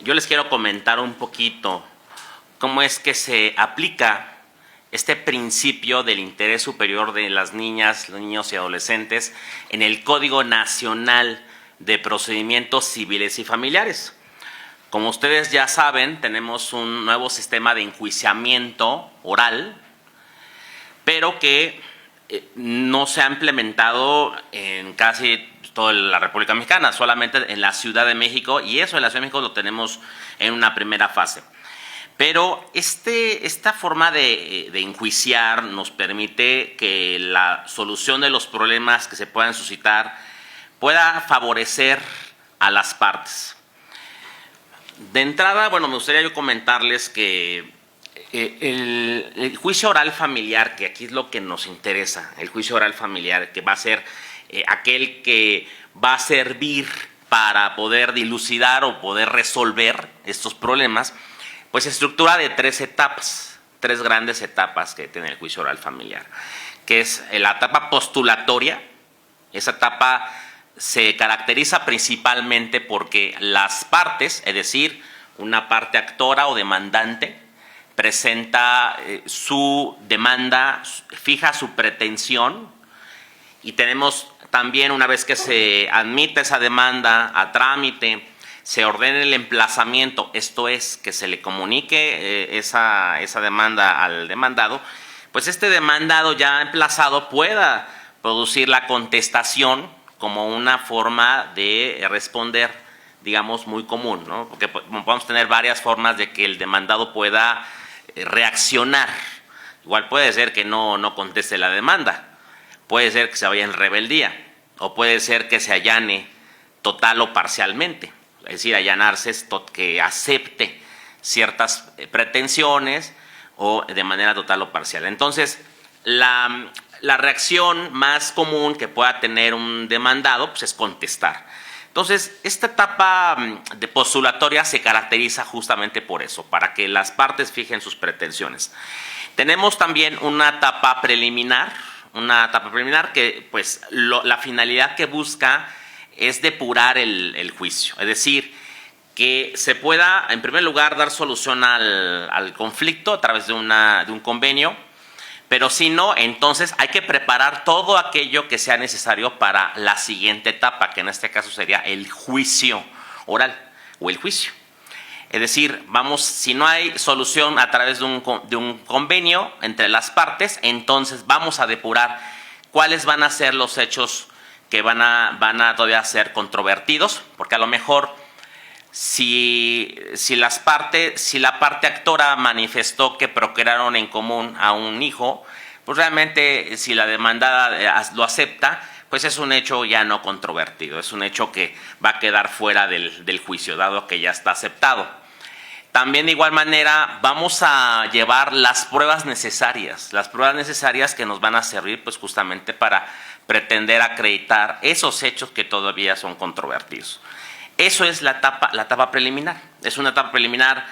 yo les quiero comentar un poquito cómo es que se aplica este principio del interés superior de las niñas, los niños y adolescentes en el Código Nacional de Procedimientos Civiles y Familiares. Como ustedes ya saben, tenemos un nuevo sistema de enjuiciamiento oral, pero que no se ha implementado en casi toda la República Mexicana, solamente en la Ciudad de México, y eso en la Ciudad de México lo tenemos en una primera fase. Pero esta forma de enjuiciar nos permite que la solución de los problemas que se puedan suscitar pueda favorecer a las partes. De entrada, bueno, me gustaría yo comentarles que el juicio oral familiar, que aquí es lo que nos interesa, el juicio oral familiar, que va a ser aquel que va a servir para poder dilucidar o poder resolver estos problemas, pues se estructura de 3 etapas, 3 grandes etapas que tiene el juicio oral familiar, que es la etapa postulatoria. Esa etapa se caracteriza principalmente porque las partes, es decir, una parte actora o demandante, presenta su demanda, fija su pretensión, y tenemos también, una vez que se admite esa demanda a trámite, se ordena el emplazamiento, esto es, que se le comunique esa demanda al demandado, pues este demandado ya emplazado pueda producir la contestación como una forma de responder, digamos, muy común, ¿no? Porque podemos tener varias formas de que el demandado pueda reaccionar. Igual puede ser que no conteste la demanda, puede ser que se vaya en rebeldía, o puede ser que se allane total o parcialmente. Es decir, allanarse es que acepte ciertas pretensiones o de manera total o parcial. Entonces, la reacción más común que pueda tener un demandado pues, es contestar. Entonces, esta etapa de postulatoria se caracteriza justamente por eso, para que las partes fijen sus pretensiones. Tenemos también una etapa preliminar que pues la finalidad que busca es depurar el juicio, es decir, que se pueda, en primer lugar, dar solución al conflicto a través de un convenio, pero si no, entonces hay que preparar todo aquello que sea necesario para la siguiente etapa, que en este caso sería el juicio oral o el juicio. Es decir, si no hay solución a través de un convenio entre las partes, entonces vamos a depurar cuáles van a ser los hechos que van a todavía ser controvertidos, porque a lo mejor si la parte actora manifestó que procrearon en común a un hijo, pues realmente si la demandada lo acepta, pues es un hecho ya no controvertido, es un hecho que va a quedar fuera del juicio, dado que ya está aceptado. También de igual manera vamos a llevar las pruebas necesarias que nos van a servir pues justamente para pretender acreditar esos hechos que todavía son controvertidos. Eso es la etapa preliminar. Es una etapa preliminar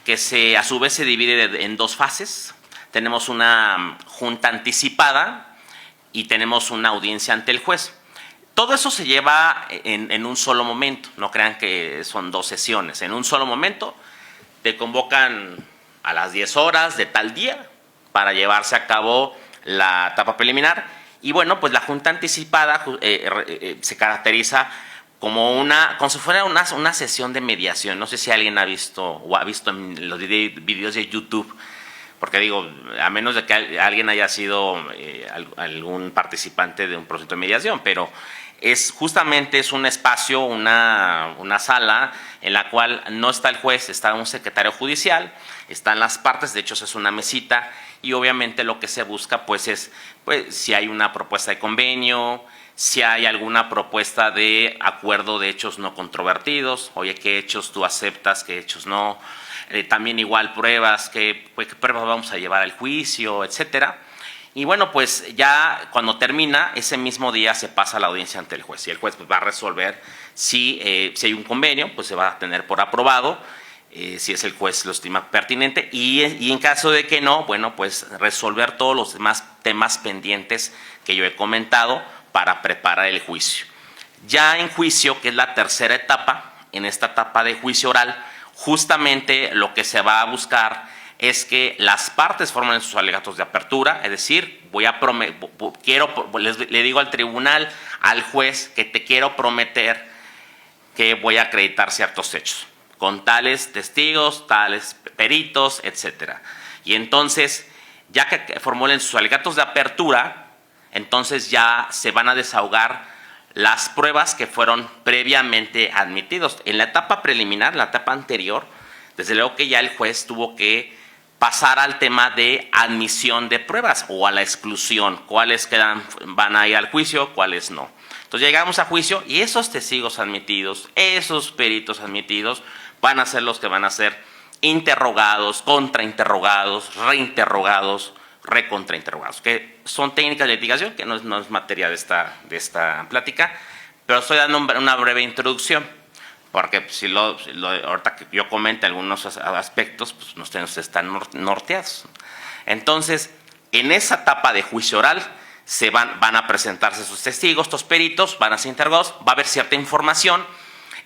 que a su vez se divide en 2 fases. Tenemos una junta anticipada y tenemos una audiencia ante el juez. Todo eso se lleva en un solo momento, no crean que son 2 sesiones. En un solo momento te convocan a las 10 horas de tal día para llevarse a cabo la etapa preliminar. Y bueno, pues la junta anticipada se caracteriza como si fuera una sesión de mediación. No sé si alguien ha visto o ha visto en los videos de YouTube, porque digo, a menos de que alguien haya sido algún participante de un proceso de mediación, pero justamente es un espacio, una sala en la cual no está el juez, está un secretario judicial, están las partes, de hecho es una mesita, y obviamente lo que se busca pues es si hay una propuesta de convenio, si hay alguna propuesta de acuerdo de hechos no controvertidos, oye, qué hechos tú aceptas, qué hechos no, también igual pruebas, qué pruebas vamos a llevar al juicio, etcétera. Y bueno, pues ya cuando termina, ese mismo día se pasa a la audiencia ante el juez, y el juez pues va a resolver si hay un convenio, pues se va a tener por aprobado, si es el juez lo estima pertinente, y en caso de que no, bueno, pues resolver todos los demás temas pendientes que yo he comentado para preparar el juicio. Ya en juicio, que es la tercera etapa, en esta etapa de juicio oral, justamente lo que se va a buscar es que las partes formen sus alegatos de apertura, es decir, le digo al tribunal, al juez, que te quiero prometer que voy a acreditar ciertos hechos. con tales testigos, tales peritos, etcétera. Y entonces, ya que formulen sus alegatos de apertura, entonces ya se van a desahogar las pruebas que fueron previamente admitidos. En la etapa preliminar, la etapa anterior, desde luego que ya el juez tuvo que pasar al tema de admisión de pruebas o a la exclusión, cuáles van a ir al juicio, cuáles no. Entonces llegamos a juicio y esos testigos admitidos, esos peritos admitidos, van a ser los que van a ser interrogados, contrainterrogados, reinterrogados, recontrainterrogados, que son técnicas de litigación, que no es materia de esta plática, pero estoy dando una breve introducción, porque ahorita que yo comente algunos aspectos, pues ustedes están norteados. Entonces, en esa etapa de juicio oral, van a presentarse sus testigos, estos peritos, van a ser interrogados, va a haber cierta información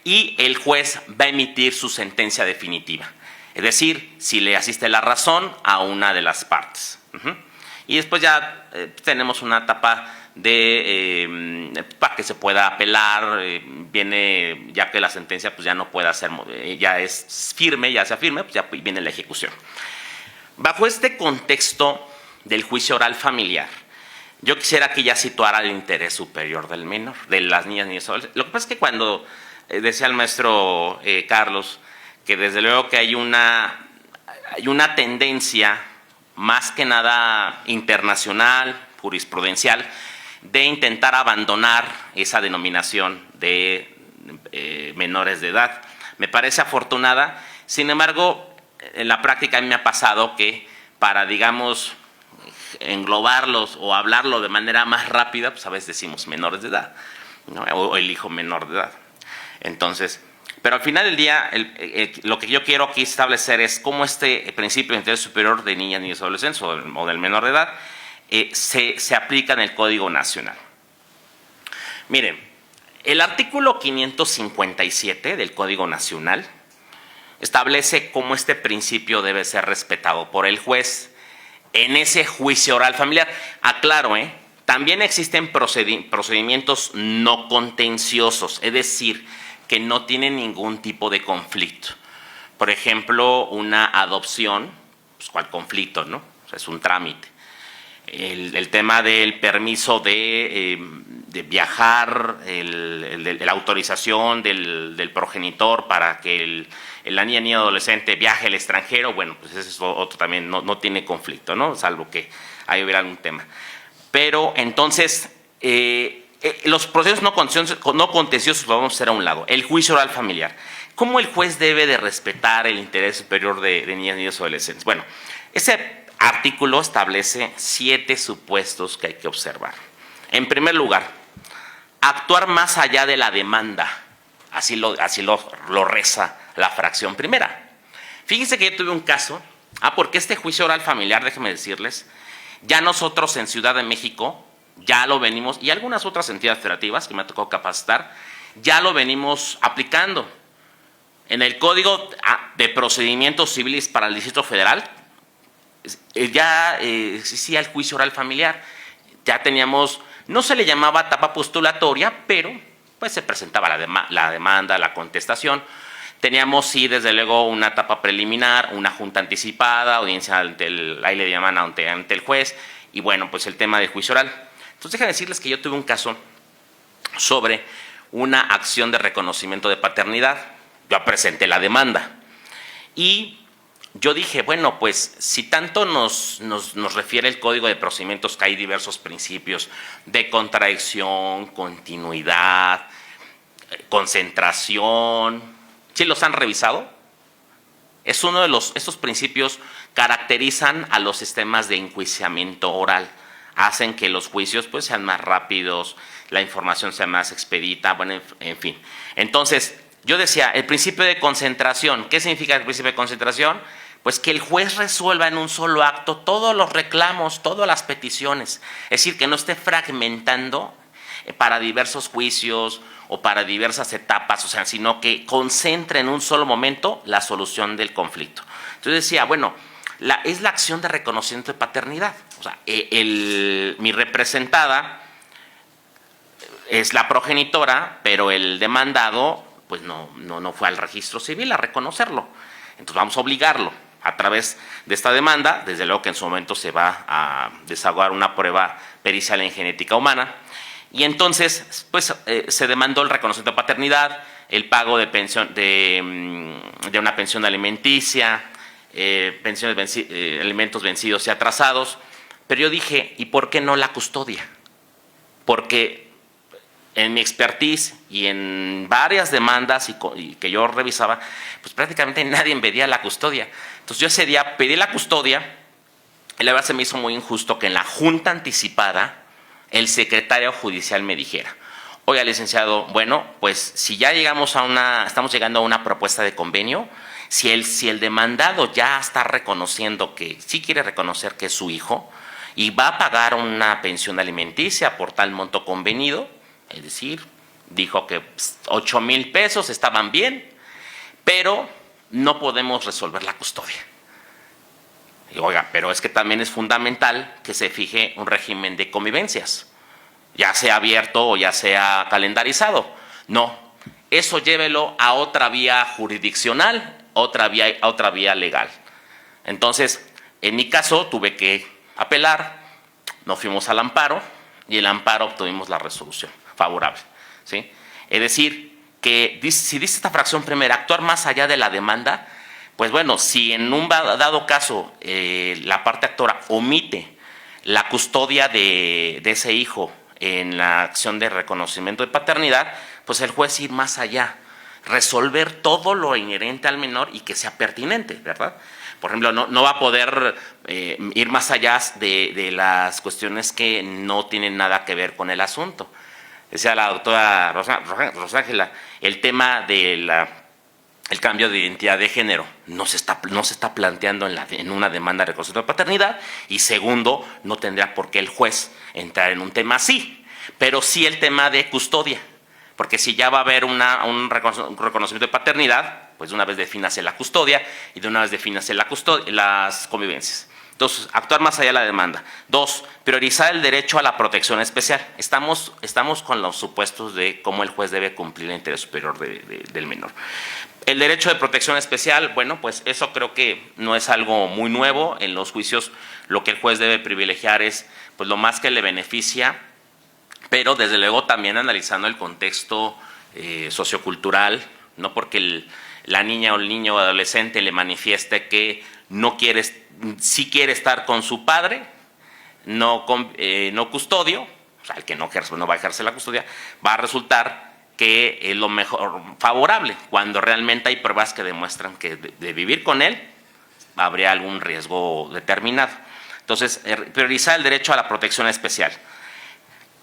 y el juez va a emitir su sentencia definitiva. Es decir, si le asiste la razón a una de las partes. Y después ya tenemos una etapa para que se pueda apelar, viene ya que la sentencia pues ya no pueda ser, ya es firme, ya sea firme, pues ya viene la ejecución. Bajo este contexto del juicio oral familiar, yo quisiera que ya situara el interés superior del menor, de las niñas y adolescentes. Lo que pasa es que cuando decía el maestro Carlos, que desde luego que hay una tendencia más que nada internacional, jurisprudencial, de intentar abandonar esa denominación de menores de edad. Me parece afortunada, sin embargo, en la práctica a mí me ha pasado que para, digamos, englobarlos o hablarlo de manera más rápida, pues a veces decimos menores de edad, ¿no? O el hijo menor de edad. Entonces, pero al final del día, lo que yo quiero aquí establecer es cómo este principio de interés superior de niñas, niños y adolescentes o del menor de edad se aplica en el Código Nacional. Miren, el artículo 557 del Código Nacional establece cómo este principio debe ser respetado por el juez en ese juicio oral familiar. Aclaro, también existen procedimientos no contenciosos, es decir, que no tienen ningún tipo de conflicto. Por ejemplo, una adopción, pues ¿cuál conflicto, no? O sea, es un trámite. El tema del permiso de viajar, la autorización del progenitor para que la niña adolescente viaje al extranjero, bueno, pues ese es otro también, no tiene conflicto, ¿no? Salvo que ahí hubiera algún tema. Pero entonces, los procesos no contenciosos vamos a hacer a un lado. El juicio oral familiar. ¿Cómo el juez debe de respetar el interés superior de niñas, niños y adolescentes? Bueno, ese artículo establece 7 supuestos que hay que observar. En primer lugar, actuar más allá de la demanda. Así lo reza la fracción primera. Fíjense que yo tuve un caso, porque este juicio oral familiar, déjenme decirles, ya nosotros en Ciudad de México ya lo venimos, y algunas otras entidades federativas que me ha tocado capacitar, ya lo venimos aplicando. En el Código de Procedimientos Civiles para el Distrito Federal, ya existía el juicio oral familiar. Ya teníamos, no se le llamaba etapa postulatoria, pero pues se presentaba la demanda, la contestación. Teníamos, sí, desde luego, una etapa preliminar, una junta anticipada, audiencia ahí le llaman ante el juez, y bueno, pues el tema del juicio oral. Entonces, déjenme decirles que yo tuve un caso sobre una acción de reconocimiento de paternidad. Yo presenté la demanda y yo dije, bueno, pues si tanto nos refiere el Código de Procedimientos que hay diversos principios de contradicción, continuidad, concentración, ¿sí los han revisado? Es uno de estos principios caracterizan a los sistemas de enjuiciamiento oral, hacen que los juicios pues sean más rápidos, la información sea más expedita, bueno, en fin. Entonces, yo decía, el principio de concentración, ¿qué significa el principio de concentración? Pues que el juez resuelva en un solo acto todos los reclamos, todas las peticiones. Es decir, que no esté fragmentando para diversos juicios o para diversas etapas, o sea, sino que concentre en un solo momento la solución del conflicto. Entonces decía, bueno, es la acción de reconocimiento de paternidad. O sea, mi representada es la progenitora, pero el demandado pues no fue al registro civil a reconocerlo. Entonces vamos a obligarlo a través de esta demanda. Desde luego que en su momento se va a desahogar una prueba pericial en genética humana. Y entonces, pues se demandó el reconocimiento de paternidad, el pago de pensión de una pensión alimenticia, alimentos vencidos y atrasados. Pero yo dije, ¿y por qué no la custodia? Porque en mi expertise y en varias demandas y que yo revisaba, pues prácticamente nadie pedía la custodia. Entonces yo ese día pedí la custodia y la verdad se me hizo muy injusto que en la junta anticipada el secretario judicial me dijera, oiga, licenciado, bueno, pues si ya estamos llegando a una propuesta de convenio, si el demandado ya está reconociendo que sí quiere reconocer que es su hijo y va a pagar una pensión alimenticia por tal monto convenido, es decir, dijo que 8,000 pesos estaban bien, pero no podemos resolver la custodia. Y, oiga, pero es que también es fundamental que se fije un régimen de convivencias, ya sea abierto o ya sea calendarizado. No, eso llévelo a otra vía jurisdiccional, otra vía legal. Entonces, en mi caso tuve que apelar, nos fuimos al amparo y el amparo obtuvimos la resolución favorable, ¿sí? Es decir, que si dice esta fracción primera, actuar más allá de la demanda, pues bueno, si en un dado caso la parte actora omite la custodia de ese hijo en la acción de reconocimiento de paternidad, pues el juez ir más allá, resolver todo lo inherente al menor y que sea pertinente, ¿verdad? Por ejemplo, no va a poder ir más allá de las cuestiones que no tienen nada que ver con el asunto. Decía la doctora Rosángela, el tema de el cambio de identidad de género no se está planteando en una demanda de reconocimiento de paternidad, y segundo, no tendría por qué el juez entrar en un tema así, pero sí el tema de custodia, porque si ya va a haber un reconocimiento de paternidad, pues de una vez defínase la custodia y de una vez defínase las convivencias. Entonces, actuar más allá de la demanda. 2, priorizar el derecho a la protección especial. Estamos con los supuestos de cómo el juez debe cumplir el interés superior del menor. El derecho de protección especial, bueno, pues eso creo que no es algo muy nuevo. En los juicios lo que el juez debe privilegiar es pues lo más que le beneficia, pero desde luego también analizando el contexto sociocultural, no porque la niña o el niño o adolescente le manifieste que sí quiere estar con su padre, no custodio, o sea, el que no va a ejercer la custodia, va a resultar que es lo mejor favorable, cuando realmente hay pruebas que demuestran que de vivir con él habría algún riesgo determinado. Entonces, priorizar el derecho a la protección especial.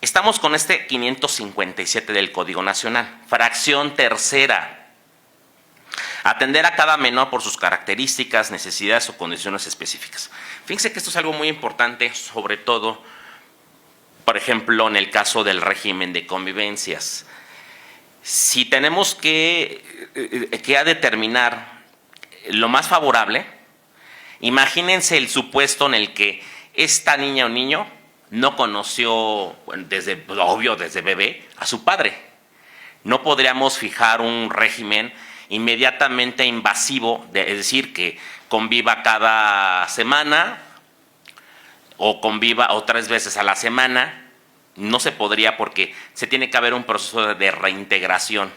Estamos con este 557 del Código Nacional, fracción tercera. Atender a cada menor por sus características, necesidades o condiciones específicas. Fíjense que esto es algo muy importante, sobre todo, por ejemplo, en el caso del régimen de convivencias. Si tenemos que determinar lo más favorable, imagínense el supuesto en el que esta niña o niño no conoció, desde bebé, a su padre. No podríamos fijar un régimen inmediatamente invasivo, es decir, que conviva cada semana o conviva 3 veces a la semana. No se podría, porque se tiene que haber un proceso de reintegración.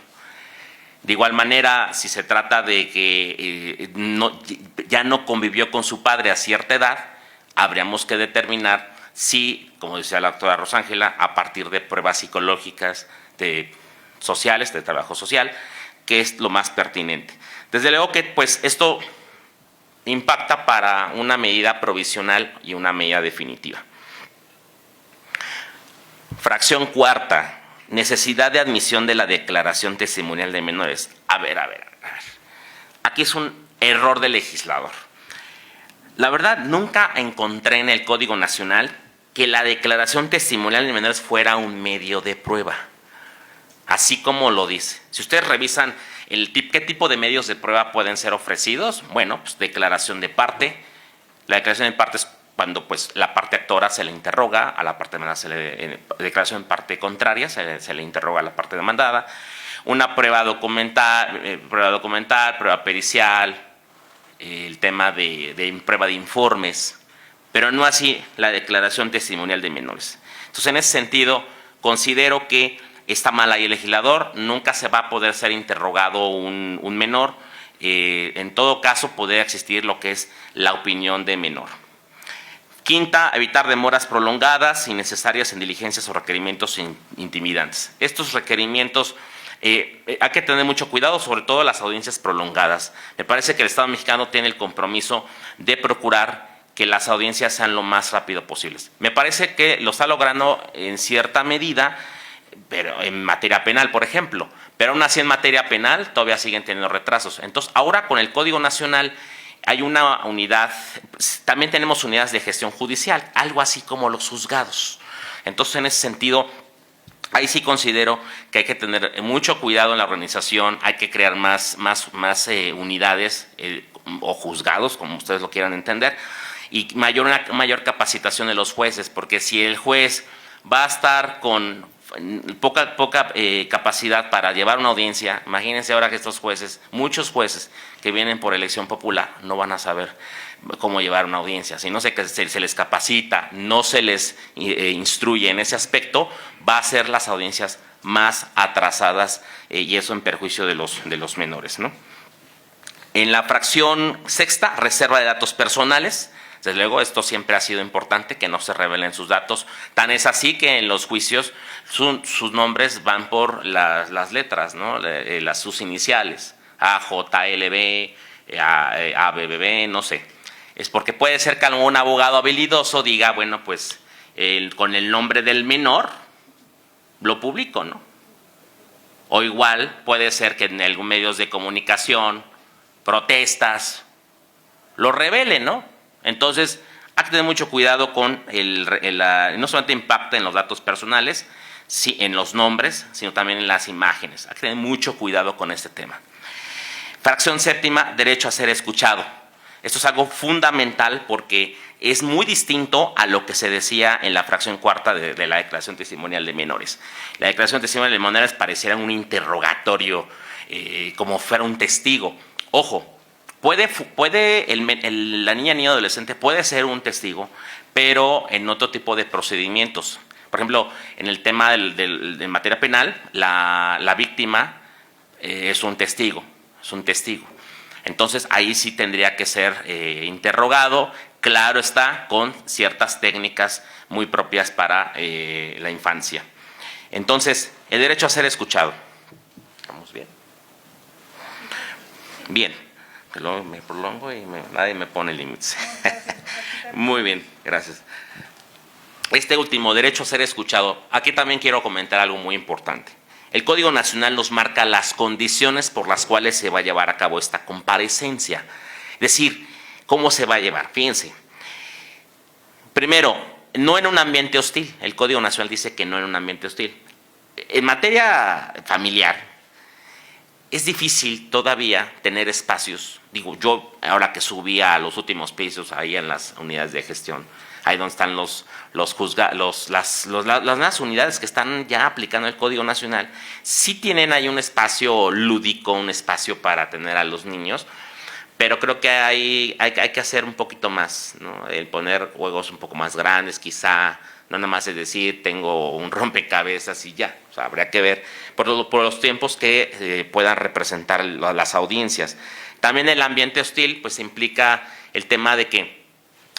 De igual manera, si se trata de que ya no convivió con su padre a cierta edad, habríamos que determinar si, como decía la doctora Rosángela, a partir de pruebas psicológicas, sociales, de trabajo social, que es lo más pertinente. Desde luego que pues esto impacta para una medida provisional y una medida definitiva. Fracción cuarta, necesidad de admisión de la declaración testimonial de menores. A ver. Aquí es un error del legislador. La verdad, nunca encontré en el Código Nacional que la declaración testimonial de menores fuera un medio de prueba, así como lo dice. Si ustedes revisan qué tipo de medios de prueba pueden ser ofrecidos, bueno, pues declaración de parte. La declaración de parte es cuando pues la parte actora se le interroga, a la parte demandada declaración en parte contraria, se le interroga a la parte demandada. una prueba documental, prueba pericial, el tema de prueba de informes, pero no así la declaración testimonial de menores. Entonces, en ese sentido, considero que está mal ahí el legislador, nunca se va a poder ser interrogado un menor, en todo caso podría existir lo que es la opinión de menor. Quinta, evitar demoras prolongadas, innecesarias en diligencias o requerimientos intimidantes. Estos requerimientos hay que tener mucho cuidado, sobre todo las audiencias prolongadas. Me parece que el Estado mexicano tiene el compromiso de procurar que las audiencias sean lo más rápido posibles. Me parece que lo está logrando en cierta medida, pero en materia penal, por ejemplo. Pero aún así en materia penal todavía siguen teniendo retrasos. Entonces, ahora con el Código Nacional hay una unidad, también tenemos unidades de gestión judicial, algo así como los juzgados. Entonces, en ese sentido, ahí sí considero que hay que tener mucho cuidado en la organización, hay que crear más unidades o juzgados, como ustedes lo quieran entender, y mayor capacitación de los jueces, porque si el juez va a estar con poca capacidad para llevar una audiencia, imagínense ahora que estos jueces, muchos jueces que vienen por elección popular, no van a saber cómo llevar una audiencia. Si no se les capacita, no se les instruye en ese aspecto, va a ser las audiencias más atrasadas y eso en perjuicio de los menores, ¿no? En la fracción sexta, reserva de datos personales. Desde luego, esto siempre ha sido importante, que no se revelen sus datos. Tan es así que en los juicios sus nombres van por las letras, ¿no? Sus iniciales, AJLB, ABBB, no sé. Es porque puede ser que algún abogado habilidoso diga, bueno, pues con el nombre del menor lo publico, ¿no? O igual puede ser que en algún medios de comunicación, protestas, lo revelen, ¿no? Entonces, hay que tener mucho cuidado con no solamente impacta en los datos personales, sí, en los nombres, sino también en las imágenes. Hay que tener mucho cuidado con este tema. Fracción séptima, derecho a ser escuchado. Esto es algo fundamental porque es muy distinto a lo que se decía en la fracción cuarta de la declaración testimonial de menores. La declaración testimonial de menores pareciera un interrogatorio, como fuera un testigo. Ojo. La niño adolescente puede ser un testigo, pero en otro tipo de procedimientos. Por ejemplo, en el tema de materia penal, la víctima es un testigo, Entonces, ahí sí tendría que ser interrogado, claro está, con ciertas técnicas muy propias para la infancia. Entonces, el derecho a ser escuchado. ¿Estamos bien? Bien. Luego me prolongo y nadie me pone límites. Muy bien, gracias. Este último, derecho a ser escuchado, aquí también quiero comentar algo muy importante. El Código Nacional nos marca las condiciones por las cuales se va a llevar a cabo esta comparecencia. Es decir, ¿cómo se va a llevar? Fíjense. Primero, no en un ambiente hostil. El Código Nacional dice que no en un ambiente hostil. En materia familiar, es difícil todavía tener espacios. Digo, yo ahora que subí a los últimos pisos, ahí en las unidades de gestión, ahí donde están las nuevas unidades que están ya aplicando el Código Nacional, sí tienen ahí un espacio lúdico, un espacio para tener a los niños, pero creo que hay que hacer un poquito más, ¿no? El poner juegos un poco más grandes, quizá. No nada más es decir, tengo un rompecabezas y ya. O sea, habría que ver por los tiempos que puedan representar las audiencias. También el ambiente hostil, pues implica el tema de que,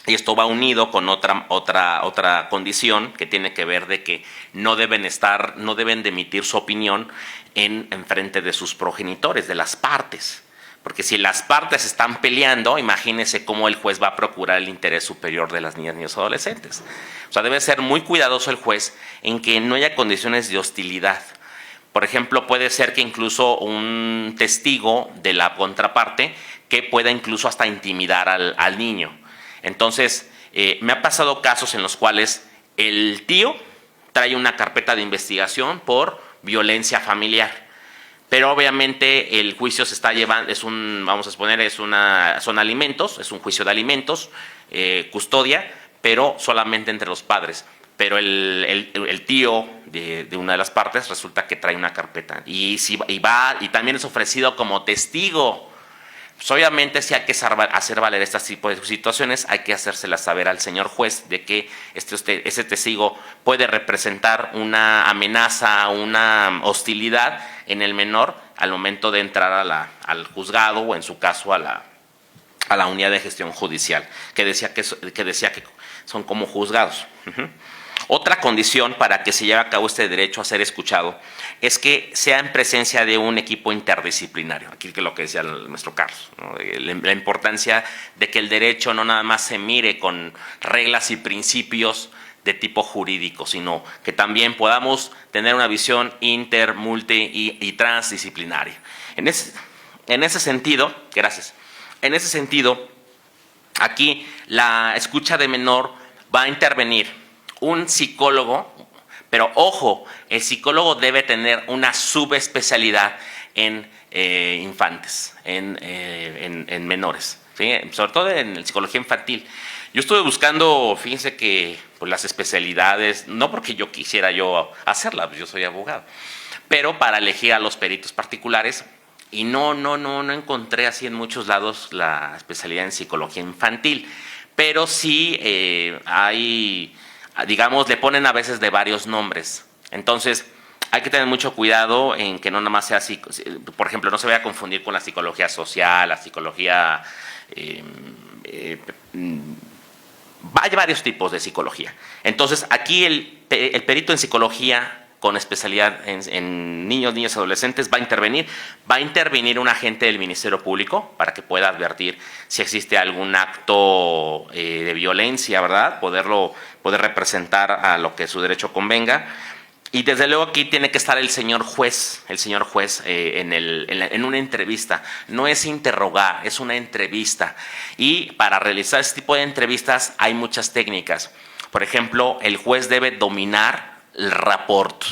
y esto va unido con otra condición que tiene que ver de que no deben de emitir su opinión en frente de sus progenitores, de las partes. Porque si las partes están peleando, imagínense cómo el juez va a procurar el interés superior de las niñas, niños y adolescentes. O sea, debe ser muy cuidadoso el juez en que no haya condiciones de hostilidad. Por ejemplo, puede ser que incluso un testigo de la contraparte que pueda incluso hasta intimidar al niño. Entonces, me ha pasado casos en los cuales el tío trae una carpeta de investigación por violencia familiar. Pero obviamente el juicio se está llevando, son alimentos, es un juicio de alimentos, custodia, pero solamente entre los padres. Pero el tío de una de las partes, resulta que trae una carpeta y también es ofrecido como testigo. Pues obviamente si hay que hacer valer este tipo de situaciones, hay que hacérselas saber al señor juez de que ese testigo puede representar una amenaza, una hostilidad en el menor al momento de entrar al juzgado o en su caso a la unidad de gestión judicial, que decía que son como juzgados. Otra condición para que se lleve a cabo este derecho a ser escuchado es que sea en presencia de un equipo interdisciplinario. Aquí es lo que decía el maestro Carlos, ¿no? La importancia de que el derecho no nada más se mire con reglas y principios de tipo jurídico, sino que también podamos tener una visión inter, multi y transdisciplinaria. En ese sentido, gracias. En ese sentido, aquí la escucha de menor va a intervenir un psicólogo, pero ojo, el psicólogo debe tener una subespecialidad en infantes, en menores, ¿sí? Sobre todo en psicología infantil. Yo estuve buscando, fíjense que pues, las especialidades, no porque yo quisiera hacerlas, yo soy abogado, pero para elegir a los peritos particulares, y no encontré así en muchos lados la especialidad en psicología infantil, pero sí hay, digamos, le ponen a veces de varios nombres. Entonces, hay que tener mucho cuidado en que no nada más sea así, por ejemplo, no se vaya a confundir con la psicología social, la psicología... hay varios tipos de psicología. Entonces, aquí el perito en psicología con especialidad en niños y adolescentes va a intervenir un agente del Ministerio Público para que pueda advertir si existe algún acto de violencia, ¿verdad? Poder representar a lo que su derecho convenga. Y desde luego aquí tiene que estar el señor juez en una entrevista. No es interrogar, es una entrevista. Y para realizar este tipo de entrevistas hay muchas técnicas. Por ejemplo, el juez debe dominar el rapport.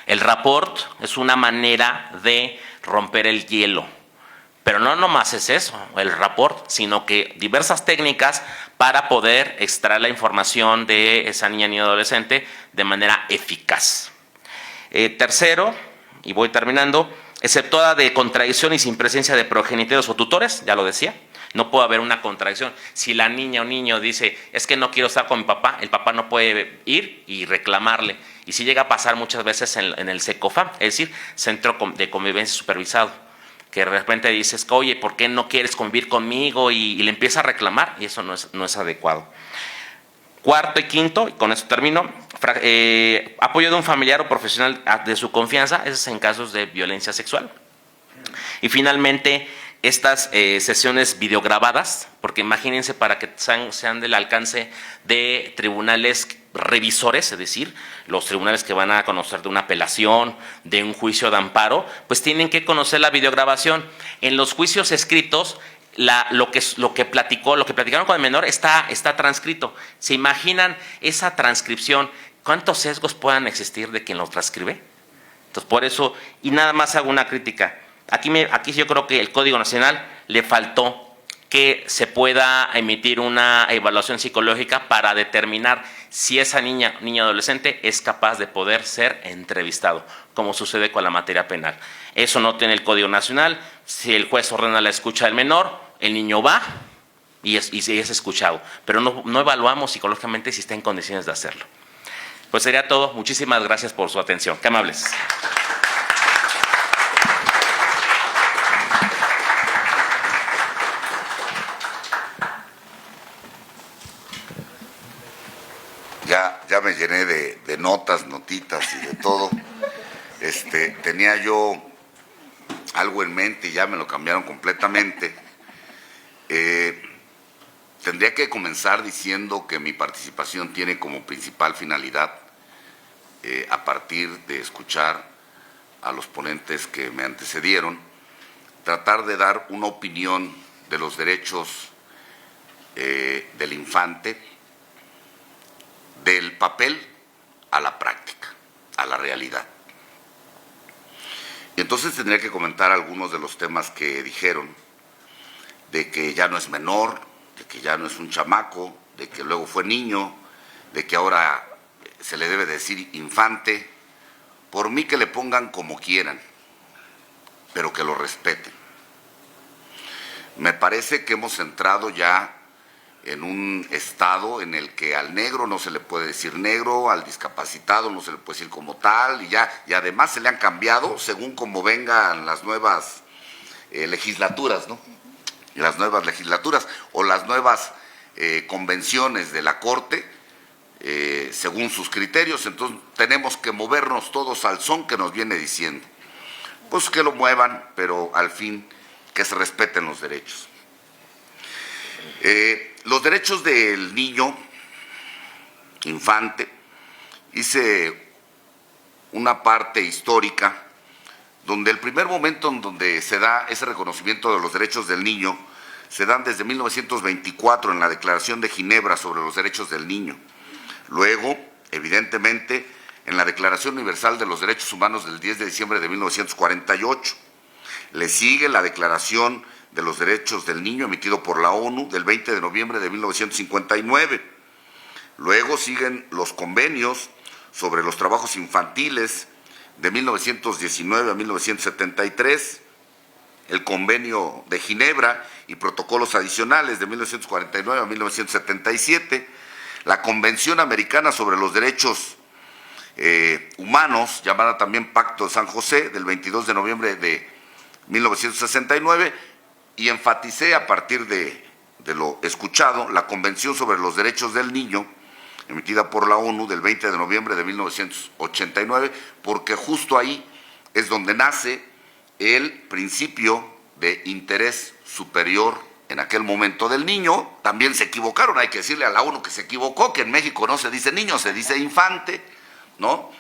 El rapport es una manera de romper el hielo. Pero no nomás es eso, el rapport, sino que diversas técnicas para poder extraer la información de esa niña ni adolescente de manera eficaz. Tercero, y voy terminando, exceptuada de contradicción y sin presencia de progenitores o tutores, ya lo decía, no puede haber una contradicción. Si la niña o niño dice, es que no quiero estar con mi papá, el papá no puede ir y reclamarle. Y si llega a pasar muchas veces en el CECOFAM, es decir, Centro de Convivencia Supervisado, que de repente dices, oye, ¿por qué no quieres convivir conmigo? Y le empieza a reclamar, y eso no es adecuado. Cuarto y quinto, y con eso termino, apoyo de un familiar o profesional de su confianza, eso es en casos de violencia sexual. Y finalmente, estas sesiones videograbadas, porque imagínense para que sean del alcance de tribunales revisores, es decir, los tribunales que van a conocer de una apelación, de un juicio de amparo, pues tienen que conocer la videograbación. En los juicios escritos, lo que platicaron con el menor está transcrito. ¿Se imaginan esa transcripción? ¿Cuántos sesgos puedan existir de quien lo transcribe? Entonces, por eso, y nada más hago una crítica. Aquí yo creo que el Código Nacional le faltó que se pueda emitir una evaluación psicológica para determinar si esa niña adolescente es capaz de poder ser entrevistado, como sucede con la materia penal. Eso no tiene el Código Nacional. Si el juez ordena la escucha del menor, el niño va y es escuchado, pero no evaluamos psicológicamente si está en condiciones de hacerlo. Pues sería todo. Muchísimas gracias por su atención. Qué amables. Ya me llené de notitas y de todo. Tenía yo algo en mente y ya me lo cambiaron completamente. Tendría que comenzar diciendo que mi participación tiene como principal finalidad, a partir de escuchar a los ponentes que me antecedieron, tratar de dar una opinión de los derechos del infante, del papel a la práctica, a la realidad. Y entonces tendría que comentar algunos de los temas que dijeron, de que ya no es menor, de que ya no es un chamaco, de que luego fue niño, de que ahora se le debe decir infante, por mí que le pongan como quieran, pero que lo respeten. Me parece que hemos entrado ya en un estado en el que al negro no se le puede decir negro, al discapacitado no se le puede decir como tal, y además se le han cambiado según como vengan las nuevas legislaturas, ¿no? Las nuevas legislaturas o las nuevas convenciones de la Corte, según sus criterios. Entonces tenemos que movernos todos al son que nos viene diciendo. Pues que lo muevan, pero al fin que se respeten los derechos. Los derechos del niño, infante, hice una parte histórica donde el primer momento en donde se da ese reconocimiento de los derechos del niño se dan desde 1924 en la Declaración de Ginebra sobre los derechos del niño. Luego, evidentemente, en la Declaración Universal de los Derechos Humanos del 10 de diciembre de 1948. Le sigue la Declaración de los Derechos del Niño emitido por la ONU del 20 de noviembre de 1959. Luego siguen los convenios sobre los trabajos infantiles de 1919 a 1973, el Convenio de Ginebra y protocolos adicionales de 1949 a 1977, la Convención Americana sobre los Derechos Humanos, llamada también Pacto de San José, del 22 de noviembre de 1969, y enfaticé a partir de lo escuchado la Convención sobre los Derechos del Niño, emitida por la ONU del 20 de noviembre de 1989, porque justo ahí es donde nace el principio de interés superior en aquel momento del niño. También se equivocaron, hay que decirle a la ONU que se equivocó, que en México no se dice niño, se dice infante, ¿no?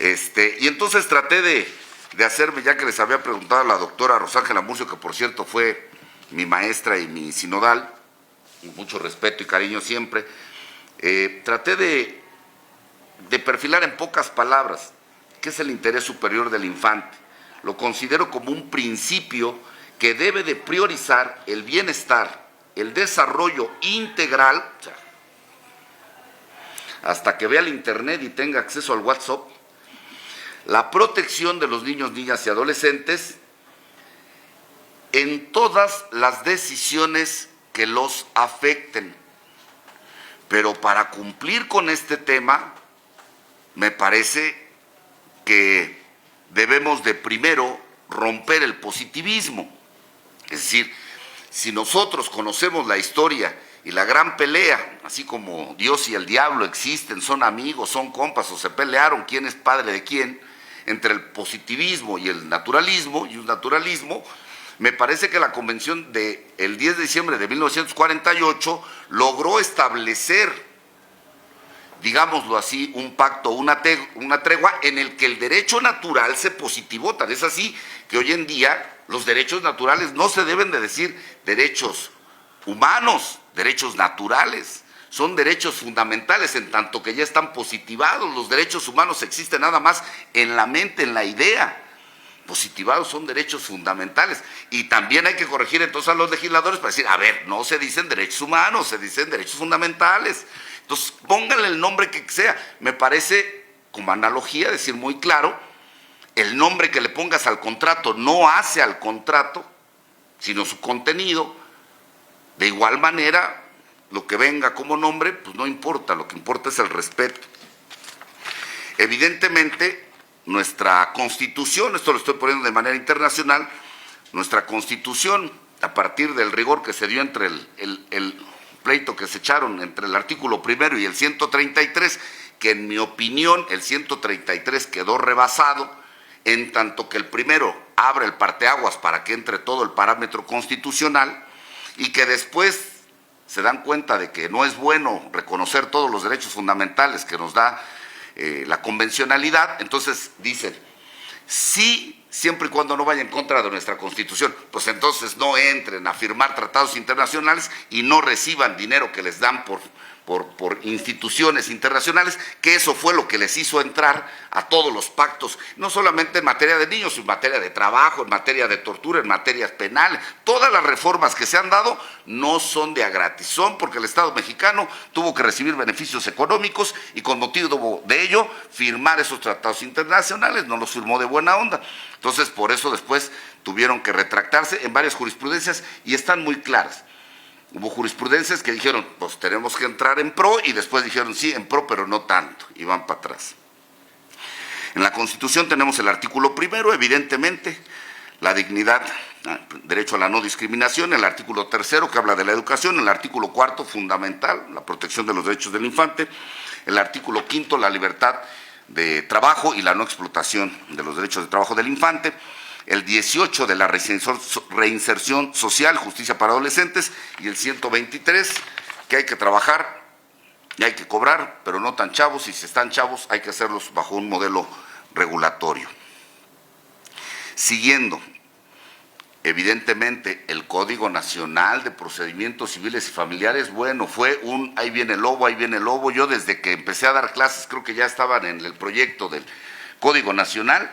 Y entonces traté de hacerme, ya que les había preguntado a la doctora Rosángela Murcio, que por cierto fue mi maestra y mi sinodal, con mucho respeto y cariño siempre, traté de perfilar en pocas palabras qué es el interés superior del infante. Lo considero como un principio que debe de priorizar el bienestar, el desarrollo integral, o sea, hasta que vea el internet y tenga acceso al WhatsApp, la protección de los niños, niñas y adolescentes en todas las decisiones que los afecten. Pero para cumplir con este tema, me parece que debemos de primero romper el positivismo. Es decir, si nosotros conocemos la historia y la gran pelea, así como Dios y el diablo existen, son amigos, son compas o se pelearon quién es padre de quién, entre el positivismo y el naturalismo, y un naturalismo, me parece que la convención del 10 de diciembre de 1948 logró establecer, digámoslo así, un pacto, una tregua en el que el derecho natural se positivó. Tal es así que hoy en día los derechos naturales no se deben de decir derechos humanos, derechos naturales. Son derechos fundamentales en tanto que ya están positivados. Los derechos humanos existen nada más en la mente, en la idea. Positivados son derechos fundamentales. Y también hay que corregir entonces a los legisladores para decir, a ver, no se dicen derechos humanos, se dicen derechos fundamentales. Entonces, pónganle el nombre que sea. Me parece, como analogía, decir muy claro, el nombre que le pongas al contrato no hace al contrato, sino su contenido. De igual manera, lo que venga como nombre, pues no importa, lo que importa es el respeto. Evidentemente, nuestra Constitución, esto lo estoy poniendo de manera internacional, nuestra Constitución, a partir del rigor que se dio entre el pleito que se echaron entre el artículo primero y el 133, que en mi opinión el 133 quedó rebasado, en tanto que el primero abre el parteaguas para que entre todo el parámetro constitucional, y que después se dan cuenta de que no es bueno reconocer todos los derechos fundamentales que nos da la convencionalidad. Entonces dicen, sí siempre y cuando no vaya en contra de nuestra Constitución, pues entonces no entren a firmar tratados internacionales y no reciban dinero que les dan por instituciones internacionales, que eso fue lo que les hizo entrar a todos los pactos, no solamente en materia de niños, en materia de trabajo, en materia de tortura, en materias penales. Todas las reformas que se han dado no son de a gratis, son porque el Estado mexicano tuvo que recibir beneficios económicos y con motivo de ello firmar esos tratados internacionales, no los firmó de buena onda. Entonces, por eso después tuvieron que retractarse en varias jurisprudencias y están muy claras. Hubo jurisprudencias que dijeron, pues tenemos que entrar en pro, y después dijeron, sí, en pro, pero no tanto, y van para atrás. En la Constitución tenemos el artículo primero, evidentemente, la dignidad, derecho a la no discriminación, el artículo tercero, que habla de la educación, el artículo cuarto, fundamental, la protección de los derechos del infante, el artículo quinto, la libertad de trabajo y la no explotación de los derechos de trabajo del infante, el 18 de la reinserción social, justicia para adolescentes, y el 123, que hay que trabajar y hay que cobrar, pero no tan chavos, y si están chavos hay que hacerlos bajo un modelo regulatorio. Siguiendo, evidentemente, el Código Nacional de Procedimientos Civiles y Familiares, bueno, fue un ahí viene el lobo, ahí viene el lobo. Yo desde que empecé a dar clases creo que ya estaban en el proyecto del Código Nacional,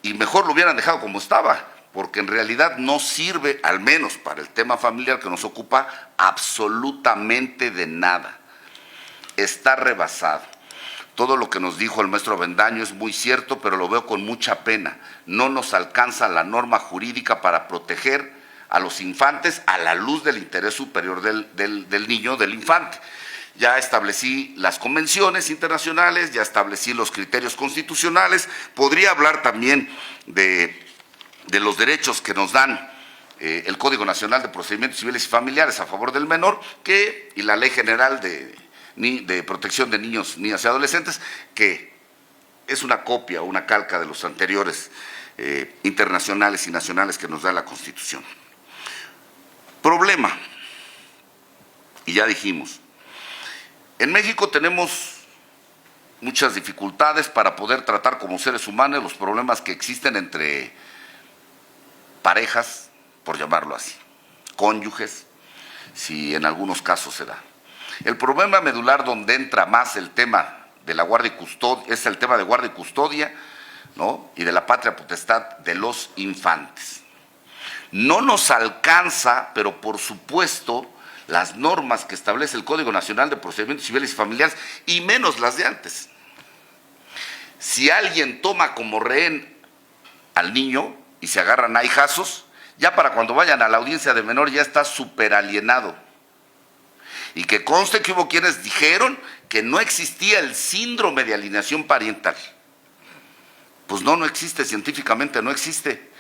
y mejor lo hubieran dejado como estaba, porque en realidad no sirve, al menos para el tema familiar que nos ocupa, absolutamente de nada. Está rebasado. Todo lo que nos dijo el maestro Avendaño es muy cierto, pero lo veo con mucha pena. No nos alcanza la norma jurídica para proteger a los infantes a la luz del interés superior del niño, del infante. Ya establecí las convenciones internacionales, ya establecí los criterios constitucionales. Podría hablar también de los derechos que nos dan el Código Nacional de Procedimientos Civiles y Familiares a favor del menor, y la Ley General de Protección de Niños, Niñas y Adolescentes, que es una copia o una calca de los anteriores internacionales y nacionales que nos da la Constitución. Problema, y ya dijimos, en México tenemos muchas dificultades para poder tratar como seres humanos los problemas que existen entre parejas, por llamarlo así, cónyuges, si en algunos casos se da. El problema medular donde entra más el tema de la guardia y custodia es el tema de guardia y custodia, ¿no?, y de la patria potestad de los infantes. No nos alcanza, pero por supuesto, las normas que establece el Código Nacional de Procedimientos Civiles y Familiares, y menos las de antes. Si alguien toma como rehén al niño y se agarran a hijazos, ya para cuando vayan a la audiencia de menor ya está súper alienado. Y que conste que hubo quienes dijeron que no existía el síndrome de alienación parental. Pues no existe, científicamente no existe.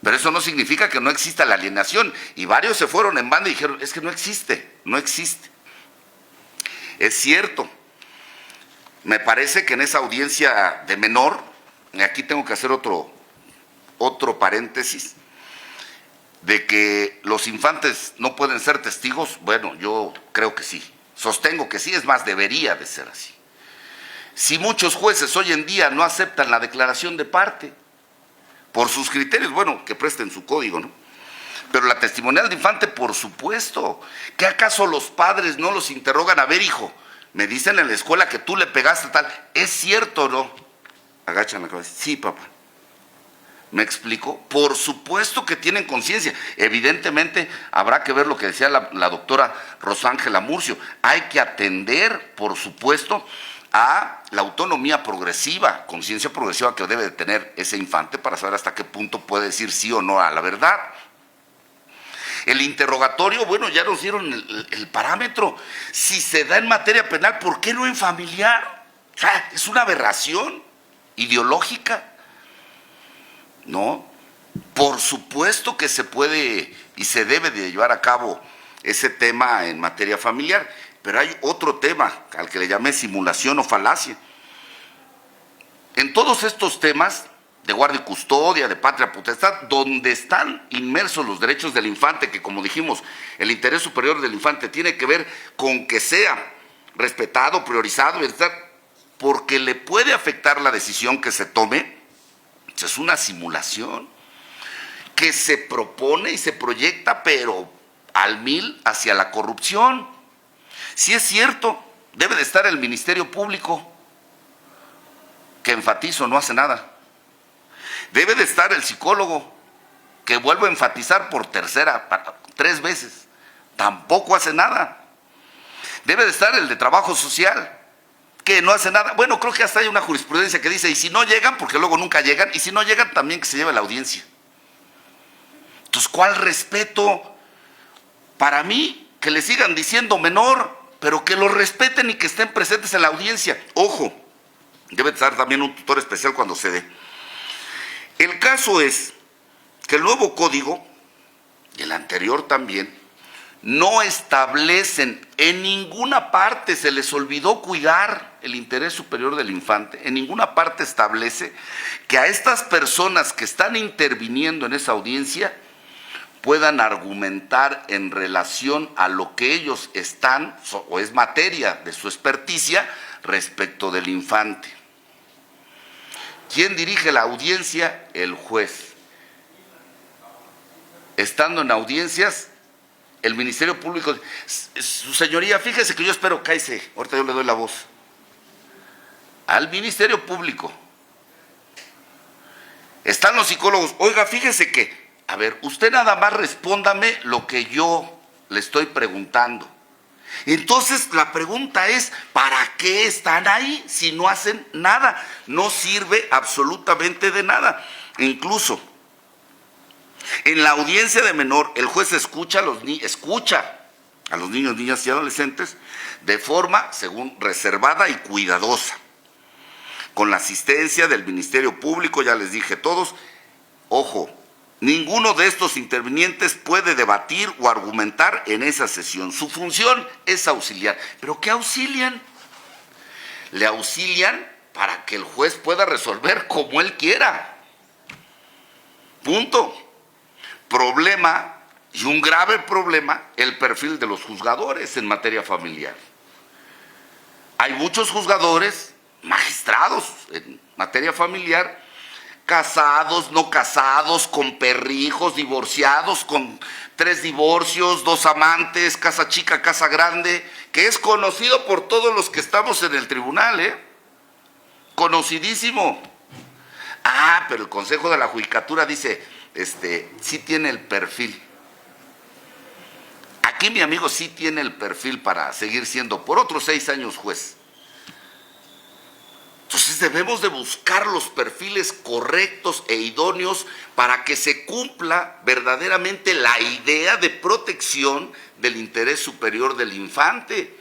Pero eso no significa que no exista la alienación. Y varios se fueron en banda y dijeron, es que no existe, no existe. Es cierto. Me parece que en esa audiencia de menor, y aquí tengo que hacer otro paréntesis, de que los infantes no pueden ser testigos, bueno, yo creo que sí. Sostengo que sí, es más, debería de ser así. Si muchos jueces hoy en día no aceptan la declaración de parte, por sus criterios, bueno, que presten su código, ¿no? Pero la testimonial de infante, por supuesto. ¿Qué acaso los padres no los interrogan? A ver, hijo, me dicen en la escuela que tú le pegaste tal. ¿Es cierto o no? Agachan la cabeza. Sí, papá. ¿Me explico? Por supuesto que tienen conciencia. Evidentemente habrá que ver lo que decía la doctora Rosángela Murcio. Hay que atender, por supuesto, a la autonomía progresiva, conciencia progresiva que debe de tener ese infante para saber hasta qué punto puede decir sí o no a la verdad. El interrogatorio, bueno, ya nos dieron el parámetro. Si se da en materia penal, ¿por qué no en familiar? O sea, es una aberración ideológica, ¿no? Por supuesto que se puede y se debe de llevar a cabo ese tema en materia familiar. Pero hay otro tema al que le llamé simulación o falacia. En todos estos temas de guardia y custodia, de patria potestad, donde están inmersos los derechos del infante, que como dijimos, el interés superior del infante tiene que ver con que sea respetado, priorizado, porque le puede afectar la decisión que se tome, es una simulación. que se propone y se proyecta, pero al 1000 hacia la corrupción. Sí es cierto, debe de estar el Ministerio Público, que enfatizo, no hace nada. Debe de estar el psicólogo, que vuelvo a enfatizar por 3 veces, tampoco hace nada. Debe de estar el de Trabajo Social, que no hace nada. Bueno, creo que hasta hay una jurisprudencia que dice, y si no llegan, porque luego nunca llegan, y si no llegan, también que se lleve la audiencia. Entonces, ¿cuál respeto? Para mí, que le sigan diciendo menor, pero que lo respeten y que estén presentes en la audiencia. Ojo, debe estar también un tutor especial cuando se dé. El caso es que el nuevo código, y el anterior también, no establecen, en ninguna parte se les olvidó cuidar el interés superior del infante, en ninguna parte establece que a estas personas que están interviniendo en esa audiencia puedan argumentar en relación a lo que ellos están, o es materia de su experticia, respecto del infante. ¿Quién dirige la audiencia? El juez. Estando en audiencias, el Ministerio Público, su señoría, fíjese que yo espero, cállese, ahorita yo le doy la voz, al Ministerio Público. Están los psicólogos, oiga, fíjese que, a ver, usted nada más respóndame lo que yo le estoy preguntando. Entonces la pregunta es, ¿para qué están ahí si no hacen nada? No sirve absolutamente de nada. Incluso en la audiencia de menor, el juez escucha a los niños, niñas y adolescentes de forma, según, reservada y cuidadosa, con la asistencia del Ministerio Público, ya les dije todos. Ojo, ninguno de estos intervinientes puede debatir o argumentar en esa sesión. Su función es auxiliar. ¿Pero qué auxilian? Le auxilian para que el juez pueda resolver como él quiera. Punto. Problema, y un grave problema, el perfil de los juzgadores en materia familiar. Hay muchos juzgadores, magistrados en materia familiar, casados, no casados, con perrijos, divorciados, con 3 divorcios, 2 amantes, casa chica, casa grande, que es conocido por todos los que estamos en el tribunal, conocidísimo. Ah, pero el Consejo de la Judicatura dice, sí tiene el perfil. Aquí mi amigo sí tiene el perfil para seguir siendo por otros 6 años juez. Entonces debemos de buscar los perfiles correctos e idóneos para que se cumpla verdaderamente la idea de protección del interés superior del infante.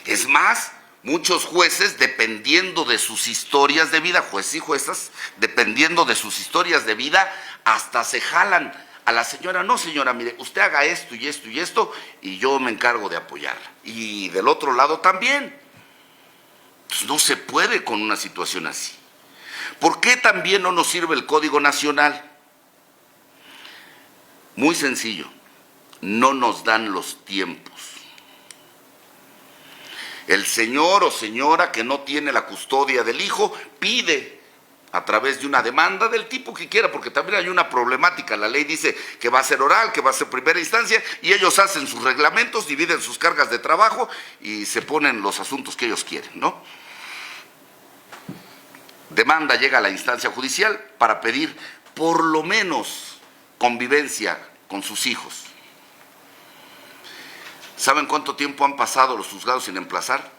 Es más, muchos jueces, dependiendo de sus historias de vida, jueces y juezas, dependiendo de sus historias de vida, hasta se jalan a la señora. No, señora, mire, usted haga esto y esto y esto, y yo me encargo de apoyarla. Y del otro lado también. Entonces, no se puede con una situación así. ¿Por qué también no nos sirve el Código Nacional? Muy sencillo, no nos dan los tiempos. El señor o señora que no tiene la custodia del hijo pide a través de una demanda del tipo que quiera, porque también hay una problemática. La ley dice que va a ser oral, que va a ser primera instancia, y ellos hacen sus reglamentos, dividen sus cargas de trabajo y se ponen los asuntos que ellos quieren, ¿no? Demanda llega a la instancia judicial para pedir por lo menos convivencia con sus hijos. ¿Saben cuánto tiempo han pasado los juzgados sin emplazar?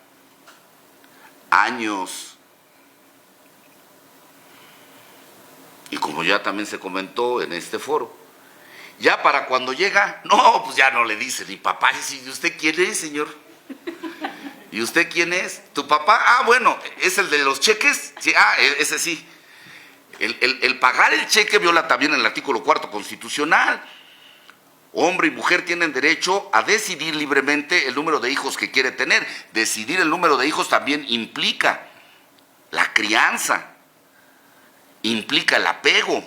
Años. Y como ya también se comentó en este foro, ya para cuando llega, no, pues ya no le dice ni papá. ¿Y usted quién es, señor? ¿Y usted quién es? ¿Tu papá? Ah, bueno, ¿es el de los cheques? Sí, ese sí. El pagar el cheque viola también el artículo 4 constitucional. Hombre y mujer tienen derecho a decidir libremente el número de hijos que quiere tener. Decidir el número de hijos también implica la crianza, implica el apego,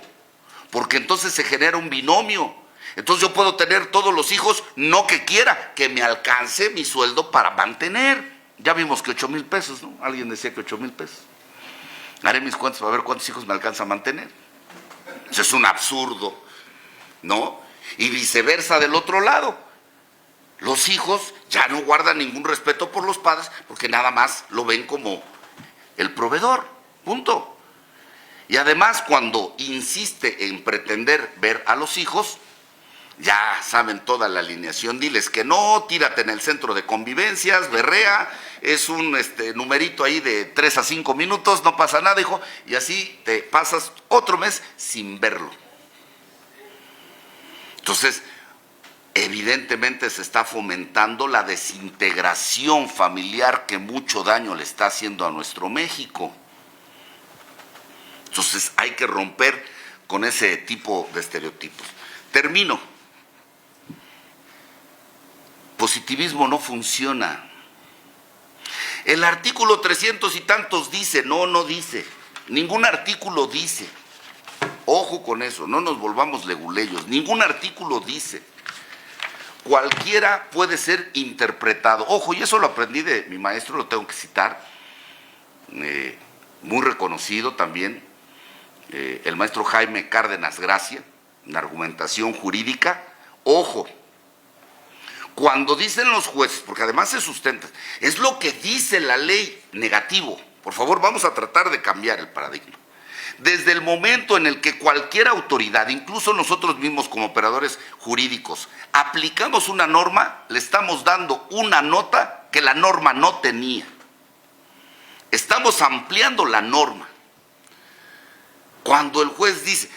porque entonces se genera un binomio. Entonces yo puedo tener todos los hijos, no que quiera, que me alcance mi sueldo para mantener. Ya vimos que 8,000 pesos, ¿no? Alguien decía que 8,000 pesos. Haré mis cuentas para ver cuántos hijos me alcanza a mantener. Eso es un absurdo, ¿no? Y viceversa del otro lado. Los hijos ya no guardan ningún respeto por los padres porque nada más lo ven como el proveedor, punto. Y además, cuando insiste en pretender ver a los hijos, ya saben toda la alineación, diles que no, tírate en el centro de convivencias, berrea, es un numerito ahí de 3 a 5 minutos, no pasa nada, hijo, y así te pasas otro mes sin verlo. Entonces, evidentemente se está fomentando la desintegración familiar que mucho daño le está haciendo a nuestro México. Entonces hay que romper con ese tipo de estereotipos. Termino. Positivismo no funciona. El artículo 300 y tantos dice, no dice. Ningún artículo dice. Ojo con eso, no nos volvamos leguleyos. Ningún artículo dice. Cualquiera puede ser interpretado. Ojo, y eso lo aprendí de mi maestro, lo tengo que citar, muy reconocido también, el maestro Jaime Cárdenas Gracia, en argumentación jurídica. Ojo, cuando dicen los jueces, porque además se sustenta, es lo que dice la ley, negativo. Por favor, vamos a tratar de cambiar el paradigma. Desde el momento en el que cualquier autoridad, incluso nosotros mismos como operadores jurídicos, aplicamos una norma, le estamos dando una nota que la norma no tenía. Estamos ampliando la norma. Cuando el juez dice,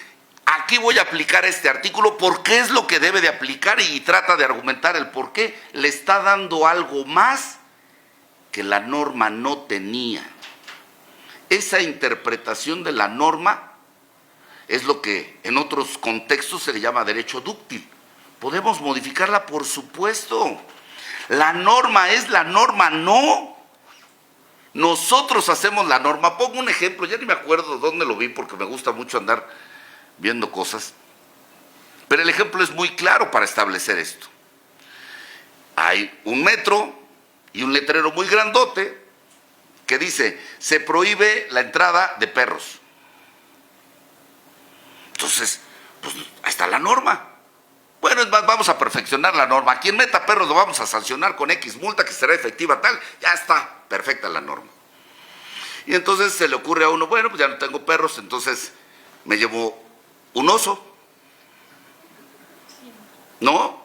aquí voy a aplicar este artículo porque es lo que debe de aplicar y trata de argumentar el por qué, le está dando algo más que la norma no tenía. Esa interpretación de la norma es lo que en otros contextos se le llama derecho dúctil. ¿Podemos modificarla? Por supuesto. La norma es la norma, no. Nosotros hacemos la norma. Pongo un ejemplo, ya ni me acuerdo dónde lo vi porque me gusta mucho andar viendo cosas. Pero el ejemplo es muy claro para establecer esto. Hay un metro y un letrero muy grandote que dice, se prohíbe la entrada de perros. Entonces, pues ahí está la norma. Bueno, es más, vamos a perfeccionar la norma. A quien meta perros lo vamos a sancionar con X multa que será efectiva tal. Ya está, perfecta la norma. Y entonces se le ocurre a uno, bueno, pues ya no tengo perros, entonces me llevo un oso. ¿No?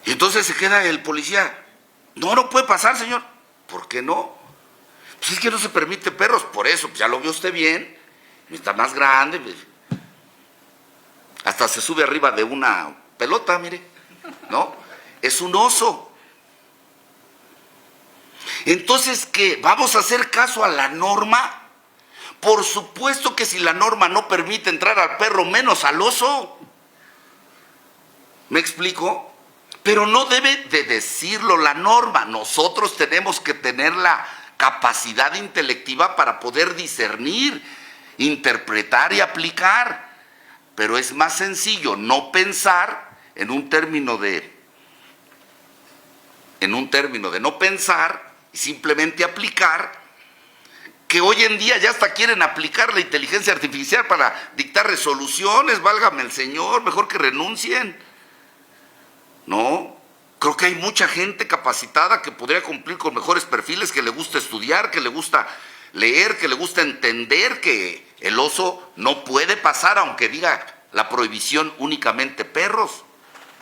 Y entonces se queda el policía. No puede pasar, señor. ¿Por qué no? Pues es que no se permite perros. Por eso, pues ya lo vio usted bien. Está más grande. Hasta se sube arriba de una pelota, mire. ¿No? Es un oso. Entonces, ¿qué? ¿Vamos a hacer caso a la norma? Por supuesto que si la norma no permite entrar al perro, menos al oso. ¿Me explico? Pero no debe de decirlo la norma. Nosotros tenemos que tener la capacidad intelectiva para poder discernir, interpretar y aplicar. Pero es más sencillo no pensar en un término de no pensar y simplemente aplicar, que hoy en día ya hasta quieren aplicar la inteligencia artificial para dictar resoluciones, válgame el señor, mejor que renuncien. No, creo que hay mucha gente capacitada que podría cumplir con mejores perfiles, que le gusta estudiar, que le gusta leer, que le gusta entender que el oso no puede pasar, aunque diga la prohibición únicamente perros.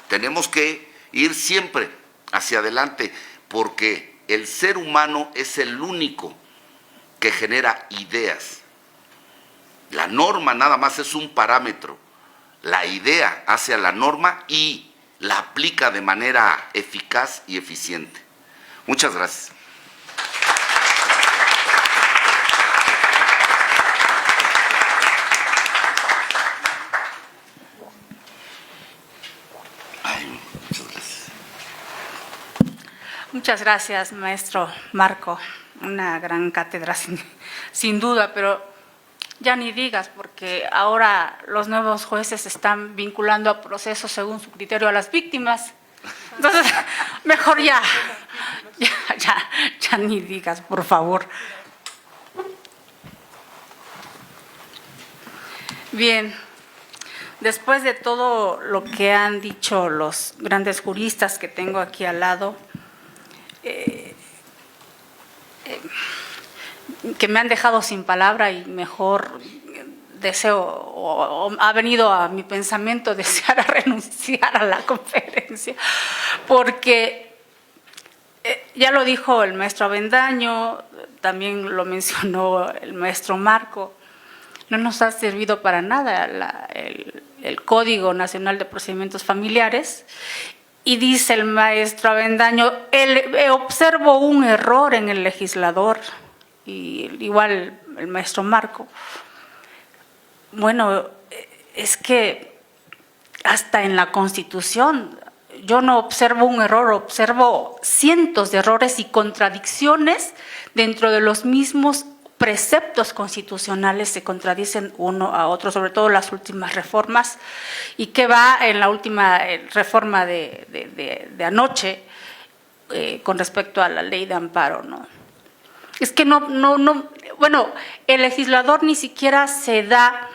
Tenemos que ir siempre hacia adelante, porque el ser humano es el único que genera ideas. La norma nada más es un parámetro. La idea hace a la norma y la aplica de manera eficaz y eficiente. Muchas gracias. Muchas gracias. Muchas gracias, maestro Marco. Una gran cátedra sin duda, pero ya ni digas, porque ahora los nuevos jueces están vinculando a procesos según su criterio a las víctimas. Entonces, mejor ya ni digas, por favor. Bien, después de todo lo que han dicho los grandes juristas que tengo aquí al lado, que me han dejado sin palabra y mejor deseo, o ha venido a mi pensamiento desear a renunciar a la conferencia, porque ya lo dijo el maestro Avendaño, también lo mencionó el maestro Marco, no nos ha servido para nada el Código Nacional de Procedimientos Familiares, y dice el maestro Avendaño, observo un error en el legislador, y igual el maestro Marco. Bueno, es que hasta en la Constitución yo no observo un error, observo cientos de errores y contradicciones dentro de los mismos preceptos constitucionales, se contradicen uno a otro, sobre todo las últimas reformas, y que va en la última reforma de anoche con respecto a la ley de amparo, ¿no? Es que bueno, el legislador ni siquiera se da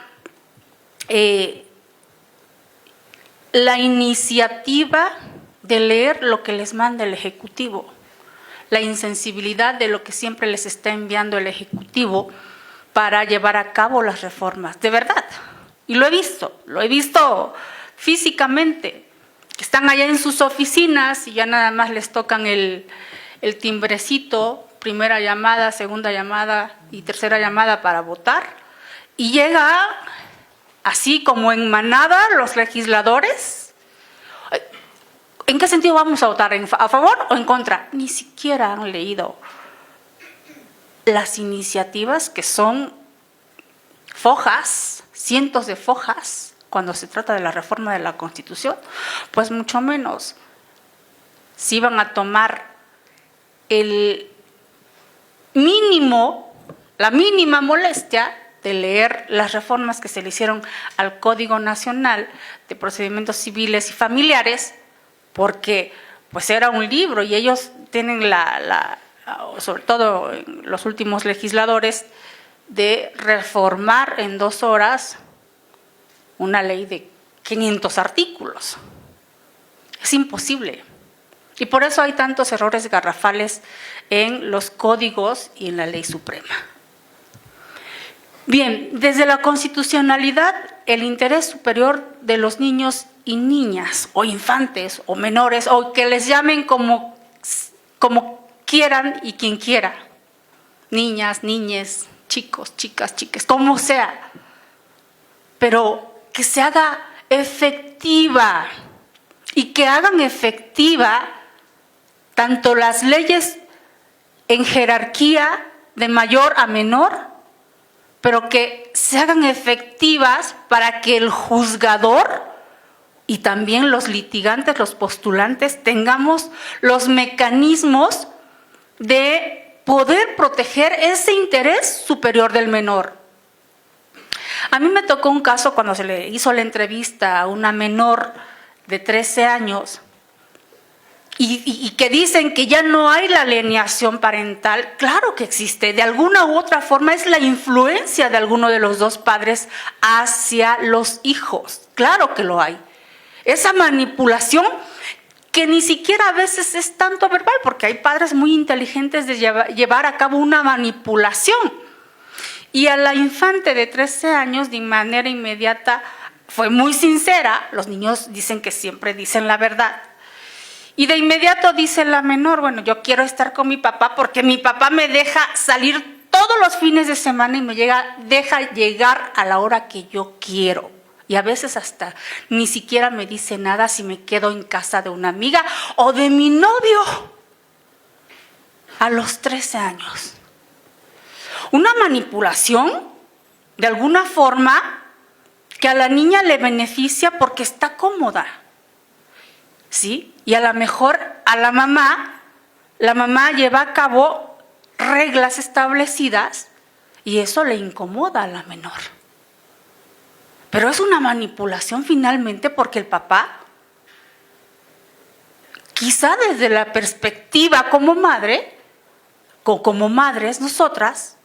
la iniciativa de leer lo que les manda el Ejecutivo, la insensibilidad de lo que siempre les está enviando el Ejecutivo para llevar a cabo las reformas, de verdad. Y lo he visto físicamente, que están allá en sus oficinas y ya nada más les tocan el timbrecito, primera llamada, segunda llamada y tercera llamada para votar, y llega así como en manada los legisladores. ¿En qué sentido vamos a votar? ¿A favor o en contra? Ni siquiera han leído las iniciativas, que son fojas, cientos de fojas, cuando se trata de la reforma de la Constitución, pues mucho menos si van a tomar la mínima molestia de leer las reformas que se le hicieron al Código Nacional de Procedimientos Civiles y Familiares, porque pues era un libro y ellos tienen sobre todo los últimos legisladores, de reformar en 2 horas una ley de 500 artículos. Es imposible. Y por eso hay tantos errores garrafales en los códigos y en la ley suprema. Bien, desde la constitucionalidad, el interés superior de los niños y niñas, o infantes, o menores, o que les llamen como quieran y quien quiera, niñas, niñes, chicos, chicas, chiques, como sea, pero que se haga efectiva y que hagan efectiva tanto las leyes en jerarquía de mayor a menor, pero que se hagan efectivas para que el juzgador y también los litigantes, los postulantes, tengamos los mecanismos de poder proteger ese interés superior del menor. A mí me tocó un caso cuando se le hizo la entrevista a una menor de 13 años y que dicen que ya no hay la alienación parental. Claro que existe, de alguna u otra forma es la influencia de alguno de los 2 padres hacia los hijos, claro que lo hay. Esa manipulación que ni siquiera a veces es tanto verbal, porque hay padres muy inteligentes de llevar a cabo una manipulación. Y a la infante de 13 años, de manera inmediata, fue muy sincera. Los niños dicen que siempre dicen la verdad. Y de inmediato dice la menor, bueno, yo quiero estar con mi papá porque mi papá me deja salir todos los fines de semana y me deja llegar a la hora que yo quiero. Y a veces hasta ni siquiera me dice nada si me quedo en casa de una amiga o de mi novio. A los 13 años. Una manipulación, de alguna forma, que a la niña le beneficia porque está cómoda. ¿Sí? Y a lo mejor a la mamá lleva a cabo reglas establecidas y eso le incomoda a la menor. Pero es una manipulación finalmente porque el papá, quizá desde la perspectiva como madre, como madres nosotras,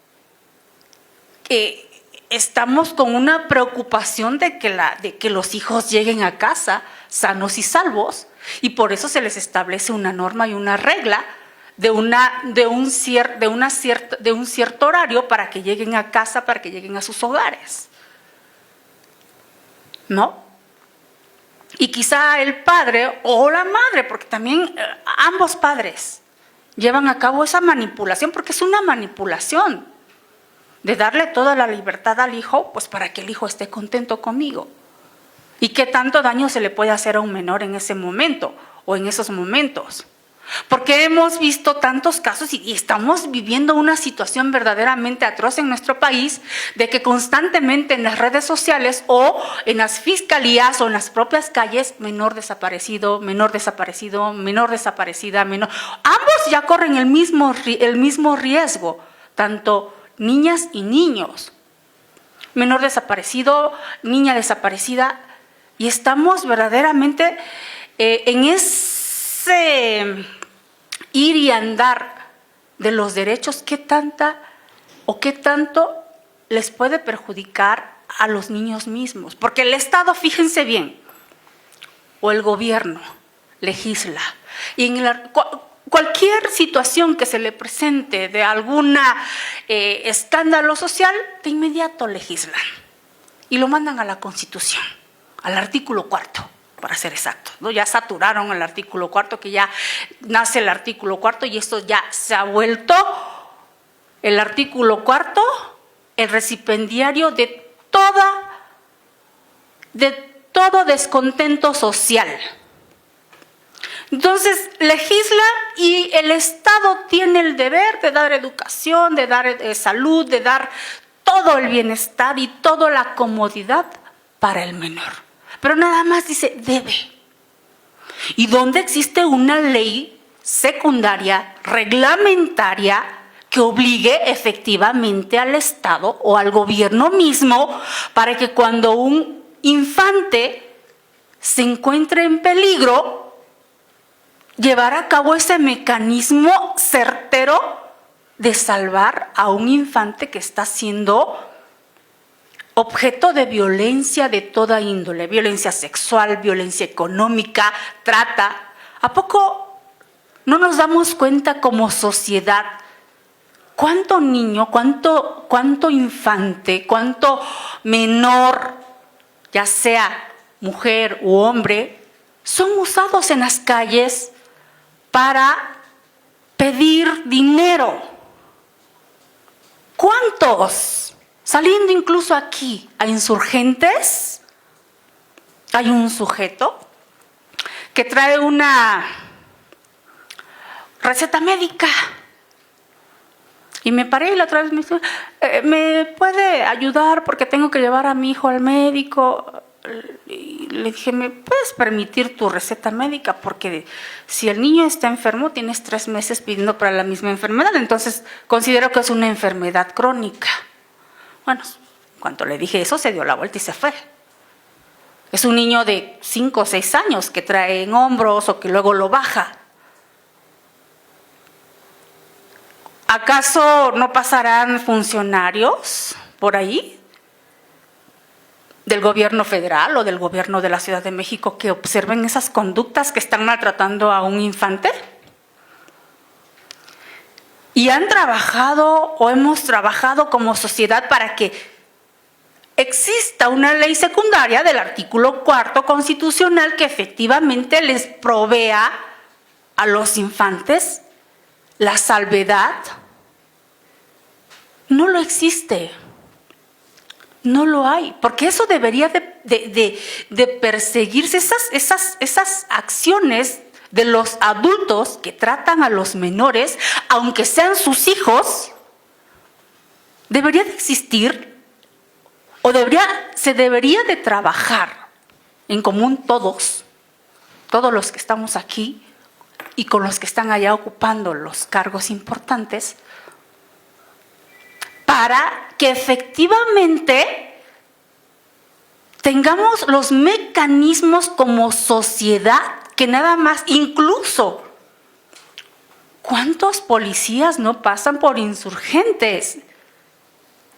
estamos con una preocupación de que los hijos lleguen a casa sanos y salvos, y por eso se les establece una norma y una regla de un cierto horario para que lleguen a casa, para que lleguen a sus hogares, ¿no? Y quizá el padre o la madre, porque también ambos padres llevan a cabo esa manipulación, porque es una manipulación de darle toda la libertad al hijo, pues para que el hijo esté contento conmigo. ¿Y qué tanto daño se le puede hacer a un menor en ese momento o en esos momentos? Porque hemos visto tantos casos y estamos viviendo una situación verdaderamente atroz en nuestro país, de que constantemente en las redes sociales o en las fiscalías o en las propias calles, menor desaparecido, menor desaparecido, menor desaparecida, menor. Ambos ya corren el mismo riesgo, tanto niñas y niños. Menor desaparecido, niña desaparecida, y estamos verdaderamente en ese ir y andar de los derechos, ¿qué tanto les puede perjudicar a los niños mismos? Porque el Estado, fíjense bien, o el gobierno legisla, y en cualquier situación que se le presente de algún escándalo social, de inmediato legislan y lo mandan a la Constitución, al artículo 4. Para ser exacto, ¿no? Ya saturaron el artículo 4, que ya nace el artículo 4, y esto ya se ha vuelto el artículo 4 el recipendiario de todo descontento social. Entonces legisla, y el Estado tiene el deber de dar educación, de dar salud, de dar todo el bienestar y toda la comodidad para el menor. Pero nada más dice debe. ¿Y dónde existe una ley secundaria, reglamentaria, que obligue efectivamente al Estado o al gobierno mismo para que cuando un infante se encuentre en peligro, llevar a cabo ese mecanismo certero de salvar a un infante que está siendo objeto de violencia de toda índole, violencia sexual, violencia económica, trata? ¿A poco no nos damos cuenta como sociedad cuánto niño, cuánto infante, cuánto menor, ya sea mujer u hombre, son usados en las calles para pedir dinero? ¿Cuántos? Saliendo incluso aquí a Insurgentes, hay un sujeto que trae una receta médica. Y me paré y la otra vez me dijo, ¿me puede ayudar porque tengo que llevar a mi hijo al médico? Y le dije, ¿me puedes permitir tu receta médica? Porque si el niño está enfermo, tienes 3 meses pidiendo para la misma enfermedad, entonces considero que es una enfermedad crónica. Bueno, cuando le dije eso, se dio la vuelta y se fue. Es un niño de 5 o 6 años que trae en hombros o que luego lo baja. ¿Acaso no pasarán funcionarios por ahí del gobierno federal o del gobierno de la Ciudad de México que observen esas conductas que están maltratando a un infante? Y han trabajado o hemos trabajado como sociedad para que exista una ley secundaria del artículo 4 constitucional que efectivamente les provea a los infantes la salvedad. No lo existe, no lo hay, porque eso debería de perseguirse, esas acciones de los adultos que tratan a los menores, aunque sean sus hijos, debería de existir o se debería de trabajar en común todos los que estamos aquí y con los que están allá ocupando los cargos importantes, para que efectivamente tengamos los mecanismos como sociedad que nada más, incluso, ¿cuántos policías no pasan por Insurgentes?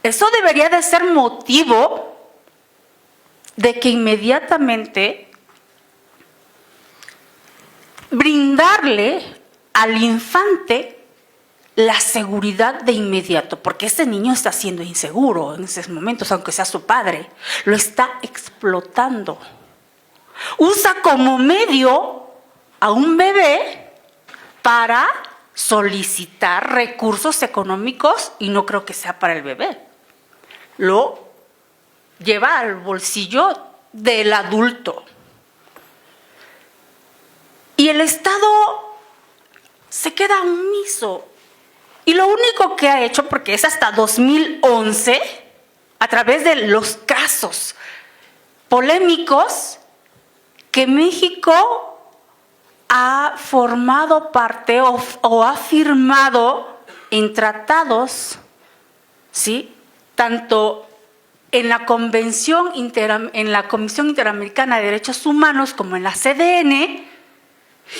Eso debería de ser motivo de que inmediatamente brindarle al infante la seguridad de inmediato, porque ese niño está siendo inseguro en esos momentos, aunque sea su padre, lo está explotando. Usa como medio a un bebé para solicitar recursos económicos y no creo que sea para el bebé. Lo lleva al bolsillo del adulto. Y el Estado se queda omiso. Y lo único que ha hecho, porque es hasta 2011, a través de los casos polémicos, que México ha formado parte o ha firmado en tratados, ¿sí?, tanto en la Comisión Interamericana de Derechos Humanos como en la CDN,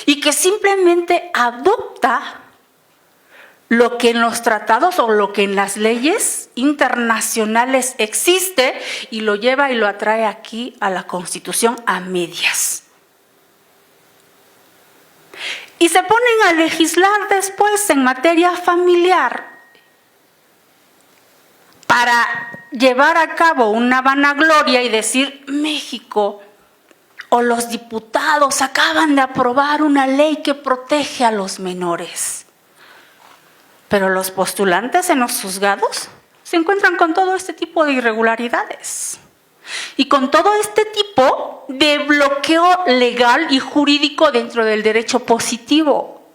y que simplemente adopta lo que en los tratados o lo que en las leyes internacionales existe y lo lleva y lo atrae aquí a la Constitución a medias. Y se ponen a legislar después en materia familiar para llevar a cabo una vanagloria y decir México o los diputados acaban de aprobar una ley que protege a los menores. Pero los postulantes en los juzgados se encuentran con todo este tipo de irregularidades y con todo este tipo de bloqueo legal y jurídico dentro del derecho positivo.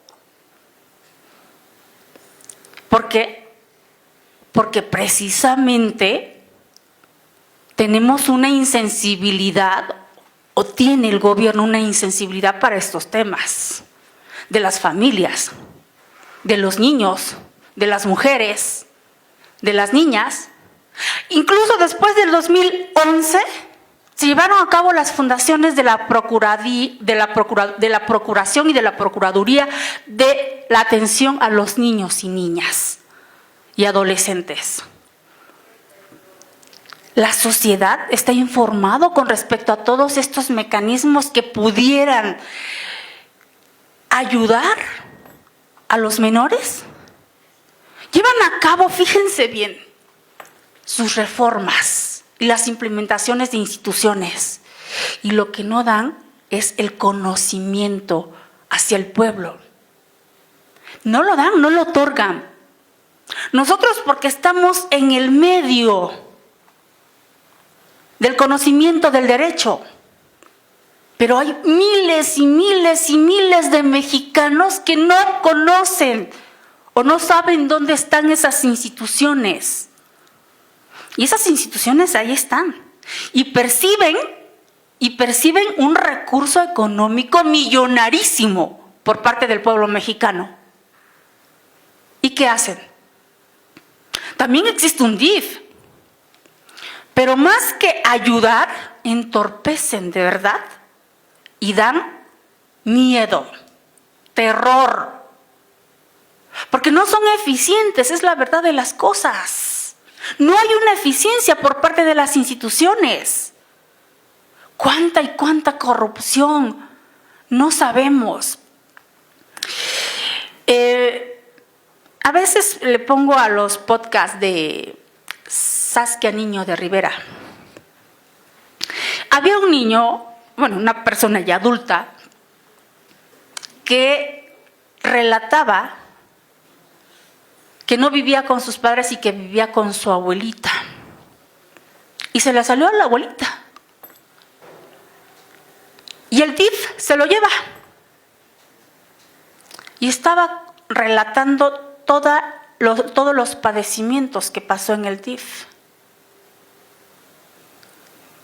¿Por qué? Porque precisamente tenemos una insensibilidad, o tiene el gobierno una insensibilidad para estos temas, de las familias, de los niños, de las mujeres, de las niñas. Incluso después del 2011 se llevaron a cabo las fundaciones de la Procuración y de la Procuraduría de la atención a los niños y niñas y adolescentes. La sociedad está informada con respecto a todos estos mecanismos que pudieran ayudar a los menores. Llevan a cabo, fíjense bien, sus reformas y las implementaciones de instituciones. Y lo que no dan es el conocimiento hacia el pueblo. No lo dan, no lo otorgan. Nosotros, porque estamos en el medio del conocimiento del derecho, pero hay miles y miles y miles de mexicanos que no conocen o no saben dónde están esas instituciones. Y esas instituciones ahí están. Y perciben un recurso económico millonarísimo por parte del pueblo mexicano. ¿Y qué hacen? También existe un DIF. Pero más que ayudar, entorpecen de verdad y dan miedo, terror. Porque no son eficientes, es la verdad de las cosas. No hay una eficiencia por parte de las instituciones. ¿Cuánta y cuánta corrupción? No sabemos. A veces le pongo a los podcasts de Saskia Niño de Rivera. Había un niño, una persona ya adulta, que relataba que no vivía con sus padres y que vivía con su abuelita. Y se le salió a la abuelita. Y el DIF se lo lleva. Y estaba relatando todos los padecimientos que pasó en el DIF.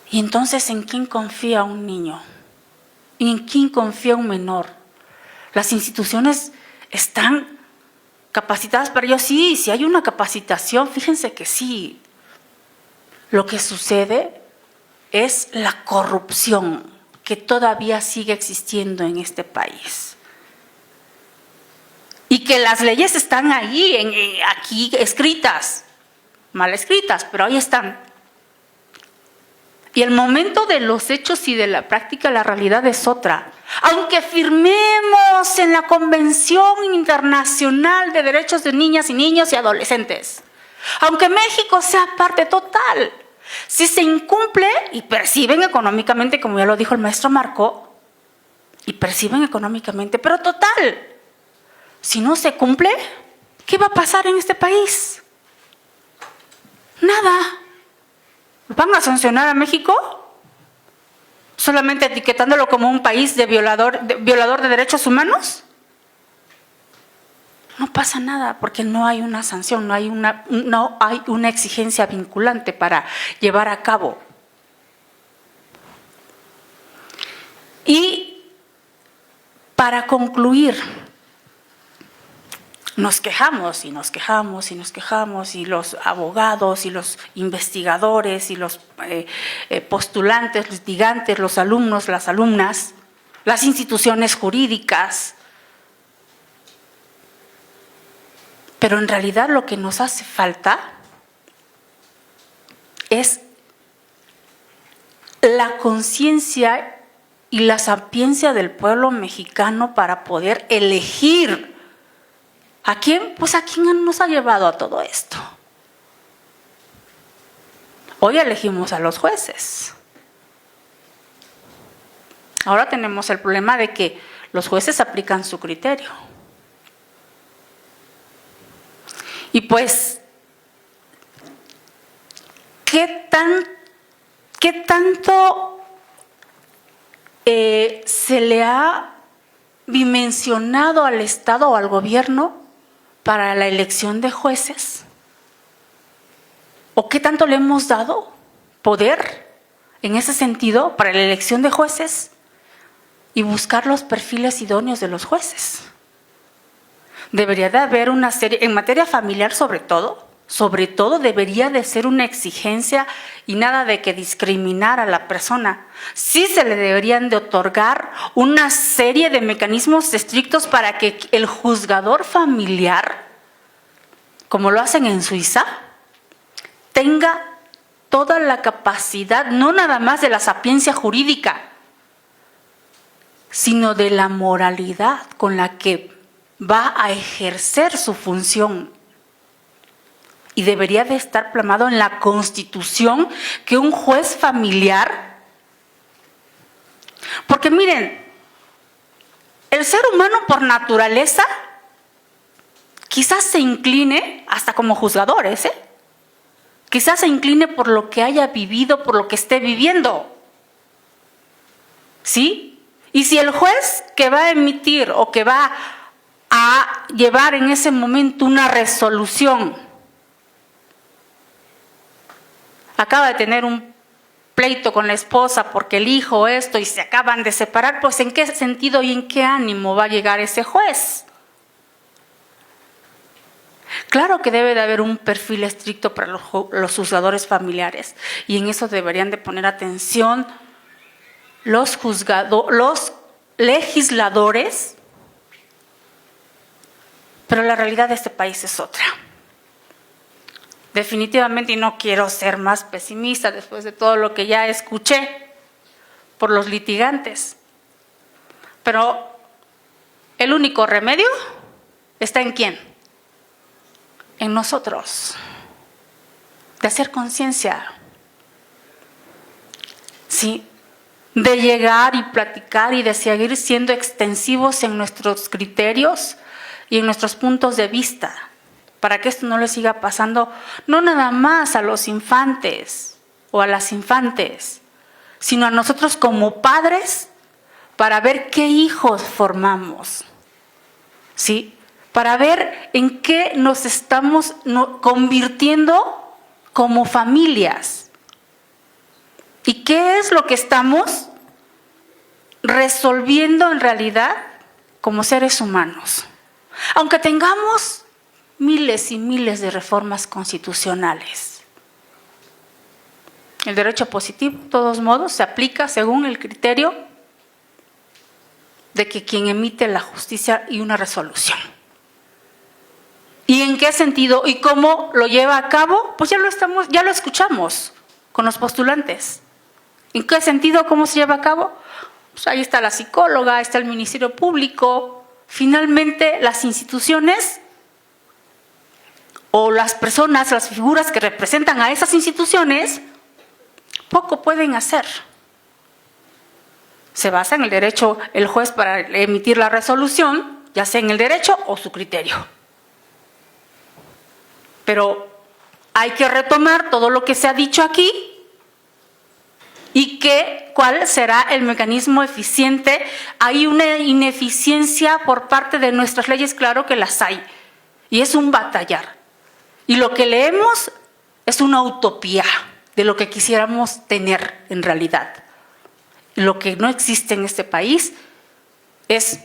Y entonces, ¿en quién confía un niño? ¿Y en quién confía un menor? Las instituciones están capacitadas para ello. Sí, si hay una capacitación, fíjense que sí. Lo que sucede es la corrupción que todavía sigue existiendo en este país. Y que las leyes están ahí, aquí escritas. mal escritas, pero ahí están. Y el momento de los hechos y de la práctica, la realidad es otra. Aunque firmemos en la Convención Internacional de Derechos de Niñas y Niños y Adolescentes, aunque México sea parte total, si se incumple y perciben económicamente, como ya lo dijo el maestro Marco, y perciben económicamente, pero total, si no se cumple, ¿qué va a pasar en este país? Nada. ¿Van a sancionar a México? ¿Solamente etiquetándolo como un país de violador de derechos humanos? No pasa nada porque no hay una sanción, no hay una exigencia vinculante para llevar a cabo. Y para concluir, nos quejamos y nos quejamos y nos quejamos, y los abogados y los investigadores y los postulantes, litigantes, los alumnos, las alumnas, las instituciones jurídicas. Pero en realidad lo que nos hace falta es la conciencia y la sapiencia del pueblo mexicano para poder elegir. ¿A quién? Pues a quién nos ha llevado a todo esto. Hoy elegimos a los jueces. Ahora tenemos el problema de que los jueces aplican su criterio. Y pues, ¿qué tanto se le ha dimensionado al Estado o al gobierno para la elección de jueces? ¿O qué tanto le hemos dado poder en ese sentido para la elección de jueces y buscar los perfiles idóneos de los jueces? Debería de haber una serie, en materia familiar sobre todo debería de ser una exigencia y nada de que discriminar a la persona. Sí se le deberían de otorgar una serie de mecanismos estrictos para que el juzgador familiar, como lo hacen en Suiza, tenga toda la capacidad, no nada más de la sapiencia jurídica, sino de la moralidad con la que va a ejercer su función. Y debería de estar plasmado en la Constitución que un juez familiar, porque miren, el ser humano por naturaleza quizás se incline, hasta como juzgadores, quizás se incline por lo que haya vivido, por lo que esté viviendo. ¿Sí? Y si el juez que va a emitir o que va a llevar en ese momento una resolución acaba de tener un pleito con la esposa porque el hijo esto y se acaban de separar, pues ¿en qué sentido y en qué ánimo va a llegar ese juez? Claro que debe de haber un perfil estricto para los juzgadores familiares, y en eso deberían de poner atención los legisladores, pero la realidad de este país es otra. Definitivamente, y no quiero ser más pesimista después de todo lo que ya escuché por los litigantes, pero el único remedio está ¿en quién? En nosotros, de hacer conciencia, ¿sí? De llegar y platicar y de seguir siendo extensivos en nuestros criterios y en nuestros puntos de vista, para que esto no le siga pasando, no nada más a los infantes o a las infantes, sino a nosotros como padres, para ver qué hijos formamos, ¿sí? Para ver en qué nos estamos convirtiendo como familias y qué es lo que estamos resolviendo en realidad como seres humanos. Aunque tengamos miles y miles de reformas constitucionales, el derecho positivo, de todos modos, se aplica según el criterio de que quien emite la justicia y una resolución. ¿Y en qué sentido? ¿Y cómo lo lleva a cabo? Pues ya lo escuchamos con los postulantes. ¿En qué sentido? ¿Cómo se lleva a cabo? Pues ahí está la psicóloga, está el Ministerio Público. Finalmente, las instituciones o las personas, las figuras que representan a esas instituciones, poco pueden hacer. Se basa en el derecho el juez para emitir la resolución, ya sea en el derecho o su criterio. Pero hay que retomar todo lo que se ha dicho aquí y cuál será el mecanismo eficiente. Hay una ineficiencia por parte de nuestras leyes, claro que las hay, y es un batallar. Y lo que leemos es una utopía de lo que quisiéramos tener en realidad. Lo que no existe en este país es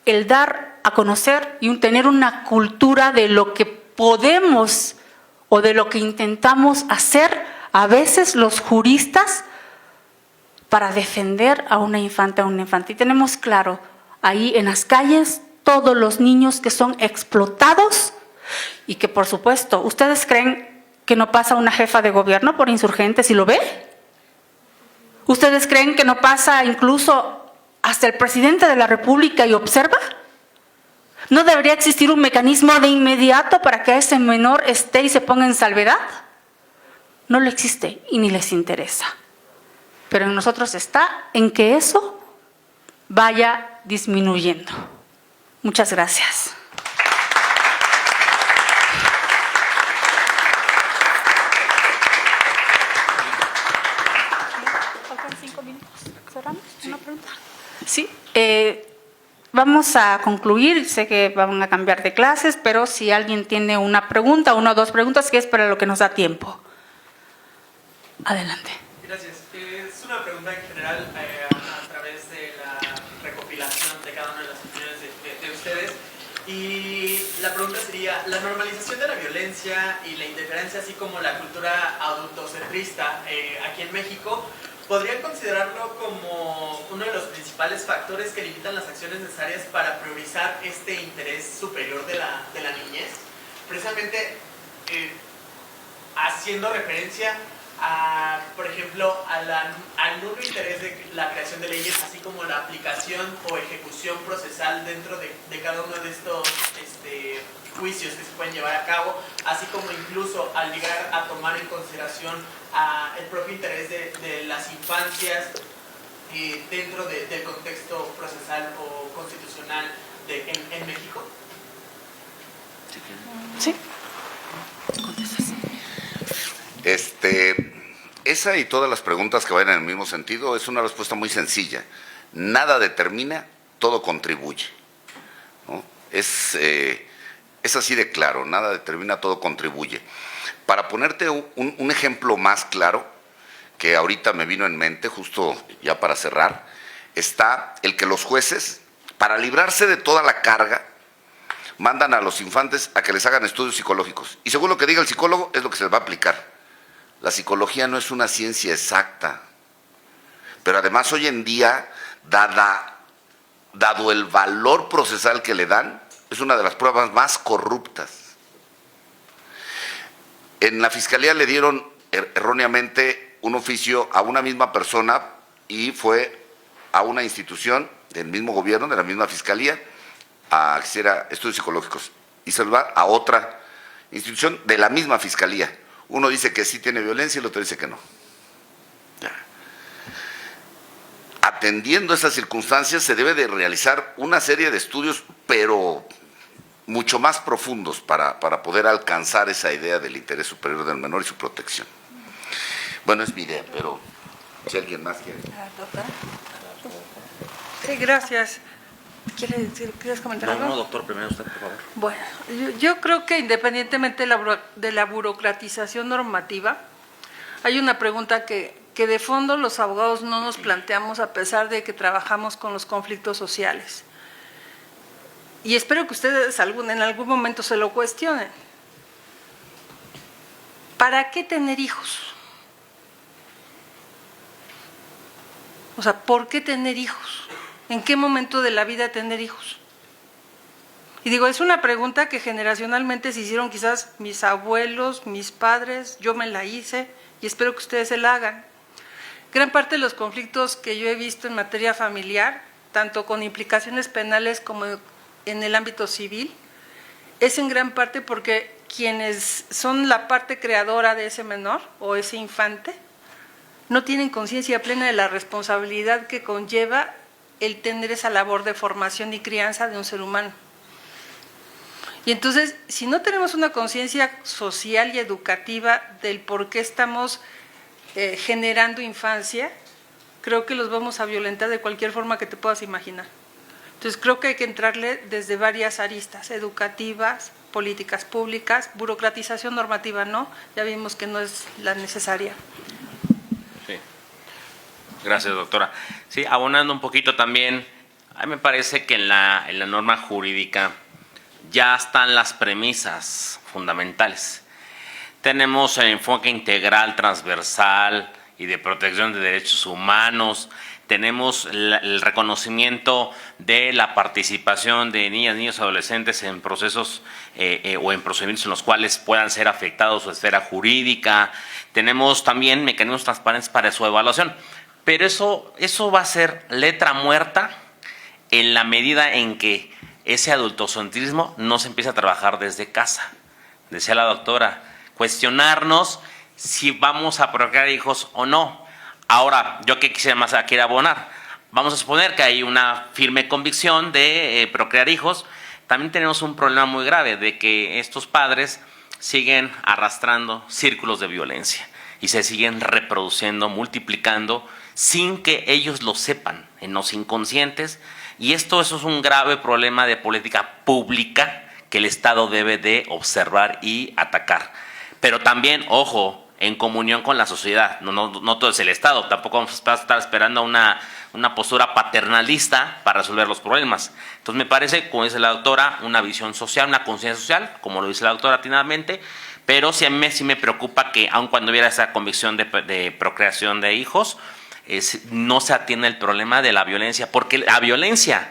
el dar a conocer y tener una cultura de lo que podemos o de lo que intentamos hacer a veces los juristas para defender a una infanta o un infante. Y tenemos claro, ahí en las calles, todos los niños que son explotados y que, por supuesto, ¿ustedes creen que no pasa una jefa de gobierno por insurgentes y lo ve? ¿Ustedes creen que no pasa incluso hasta el presidente de la República y observa? ¿No debería existir un mecanismo de inmediato para que ese menor esté y se ponga en salvedad? No lo existe y ni les interesa. Pero en nosotros está en que eso vaya disminuyendo. Muchas gracias. Faltan 5 minutos. ¿Cerramos? ¿Una pregunta? Sí. Vamos a concluir. Sé que van a cambiar de clases, pero si alguien tiene una pregunta, una o dos preguntas, que es para lo que nos da tiempo. Adelante. Gracias. Es una pregunta en general a través de la recopilación de cada una de las opiniones de ustedes. Y la pregunta sería, la normalización de la violencia y la indiferencia, así como la cultura adultocentrista aquí en México, ¿podrían considerarlo como uno de los principales factores que limitan las acciones necesarias para priorizar este interés superior de la niñez? Precisamente haciendo referencia a, por ejemplo, al nulo interés de la creación de leyes, así como la aplicación o ejecución procesal dentro de cada uno de estos juicios que se pueden llevar a cabo, así como incluso al llegar a tomar en consideración el propio interés de las infancias dentro del contexto procesal o constitucional en México. Sí. Esa y todas las preguntas que vayan en el mismo sentido es una respuesta muy sencilla. Nada determina, todo contribuye, ¿no? Es así de claro, nada determina, todo contribuye. Para ponerte un ejemplo más claro, que ahorita me vino en mente, justo ya para cerrar, está el que los jueces, para librarse de toda la carga, mandan a los infantes a que les hagan estudios psicológicos. Y según lo que diga el psicólogo, es lo que se les va a aplicar. La psicología no es una ciencia exacta, pero además hoy en día, dado el valor procesal que le dan, es una de las pruebas más corruptas. En la fiscalía le dieron erróneamente un oficio a una misma persona y fue a una institución del mismo gobierno, de la misma fiscalía, a que hiciera estudios psicológicos, y se lo va a otra institución de la misma fiscalía. Uno dice que sí tiene violencia y el otro dice que no. Ya. Atendiendo esas circunstancias se debe de realizar una serie de estudios, pero mucho más profundos para poder alcanzar esa idea del interés superior del menor y su protección. Bueno, es mi idea, pero si alguien más quiere. Sí, gracias. ¿Quieres comentar algo? No, doctor, primero usted, por favor. Bueno, yo creo que independientemente de la burocratización normativa, hay una pregunta que de fondo los abogados no nos planteamos a pesar de que trabajamos con los conflictos sociales. Y espero que ustedes en algún momento se lo cuestionen. ¿Para qué tener hijos? O sea, ¿por qué tener hijos? ¿En qué momento de la vida tener hijos? Y digo, es una pregunta que generacionalmente se hicieron quizás mis abuelos, mis padres, yo me la hice y espero que ustedes se la hagan. Gran parte de los conflictos que yo he visto en materia familiar, tanto con implicaciones penales como en el ámbito civil, es en gran parte porque quienes son la parte creadora de ese menor o ese infante no tienen conciencia plena de la responsabilidad que conlleva el tener esa labor de formación y crianza de un ser humano. Y entonces, si no tenemos una conciencia social y educativa del por qué estamos generando infancia, creo que los vamos a violentar de cualquier forma que te puedas imaginar. Entonces, creo que hay que entrarle desde varias aristas, educativas, políticas públicas, burocratización normativa no, ya vimos que no es la necesaria. Sí. Gracias, doctora. Sí, abonando un poquito también, a mí me parece que en la norma jurídica ya están las premisas fundamentales. Tenemos el enfoque integral, transversal y de protección de derechos humanos. Tenemos el reconocimiento de la participación de niñas, niños, adolescentes en procesos o en procedimientos en los cuales puedan ser afectados su esfera jurídica. Tenemos también mecanismos transparentes para su evaluación. Pero eso va a ser letra muerta en la medida en que ese adultocentrismo no se empieza a trabajar desde casa. Decía la doctora, cuestionarnos si vamos a procrear hijos o no. Ahora, yo que quisiera más quiero abonar, vamos a suponer que hay una firme convicción de procrear hijos. También tenemos un problema muy grave de que estos padres siguen arrastrando círculos de violencia y se siguen reproduciendo, multiplicando, sin que ellos lo sepan, en los inconscientes. Y eso es un grave problema de política pública que el Estado debe de observar y atacar. Pero también, ojo, en comunión con la sociedad, no todo es el Estado, tampoco vamos a estar esperando una postura paternalista para resolver los problemas. Entonces me parece, como dice la doctora, una visión social, una conciencia social, como lo dice la doctora atinadamente, pero sí me preocupa que aun cuando hubiera esa convicción de procreación de hijos, no se atiende el problema de la violencia, porque la violencia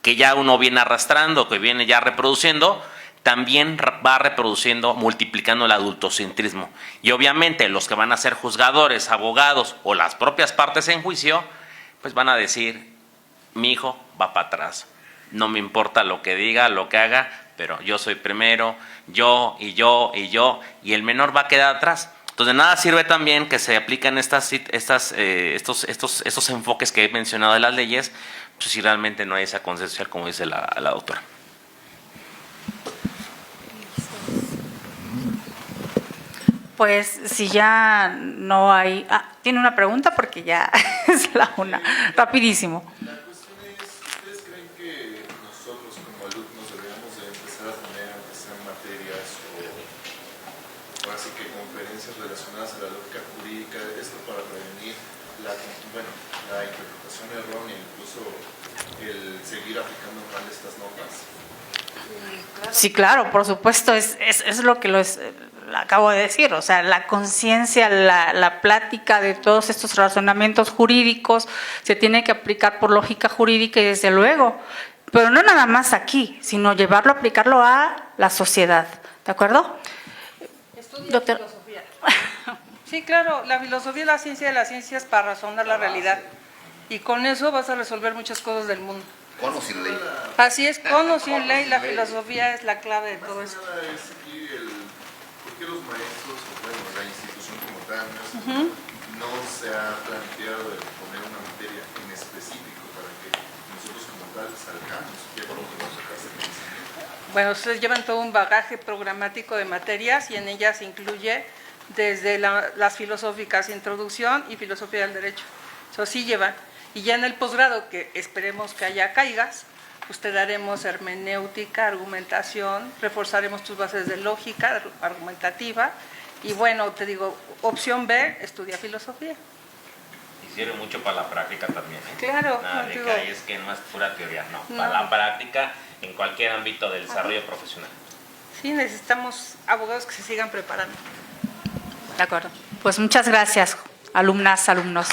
que ya uno viene arrastrando, que viene ya reproduciendo, también va reproduciendo, multiplicando el adultocentrismo. Y obviamente los que van a ser juzgadores, abogados o las propias partes en juicio, pues van a decir, mi hijo va para atrás, no me importa lo que diga, lo que haga, pero yo soy primero, yo, y el menor va a quedar atrás. Entonces, de nada sirve también que se apliquen estos enfoques que he mencionado de las leyes, pues si realmente no hay esa conciencia social, como dice la doctora. Pues si ya no hay... tiene una pregunta porque ya es la una. Rapidísimo. La cuestión es, ¿ustedes creen que nosotros como alumnos deberíamos de empezar a tener, aunque sean materias o así que conferencias relacionadas a la lógica jurídica, esto para prevenir la interpretación errónea, incluso el seguir aplicando mal estas normas? Sí, claro, por supuesto, es lo que acabo de decir, o sea, la conciencia, la plática de todos estos razonamientos jurídicos se tiene que aplicar por lógica jurídica y desde luego, pero no nada más aquí, sino llevarlo, aplicarlo a la sociedad, ¿de acuerdo? Estudia filosofía. Sí, claro, la filosofía es la ciencia de las ciencias para razonar la realidad y con eso vas a resolver muchas cosas del mundo. Con o sin ley. Así es, con o sin ley, la filosofía es la clave de todo eso. ¿Por qué los maestros, o bueno, la institución como tal, no se ha planteado el poner una materia en específico para que nosotros como tal salgamos? Bueno, ustedes llevan todo un bagaje programático de materias y en ellas se incluye desde las filosóficas, introducción y filosofía del derecho. Eso sí llevan. Y ya en el posgrado, que esperemos que haya caigas, pues te daremos hermenéutica, argumentación, reforzaremos tus bases de lógica argumentativa y bueno, te digo, opción B, estudia filosofía. Y sirve mucho para la práctica también, ¿eh? Claro. Nada de que ahí es que no es pura teoría, no, para la práctica en cualquier ámbito del desarrollo profesional. Sí, necesitamos abogados que se sigan preparando. De acuerdo. Pues muchas gracias, alumnas, alumnos.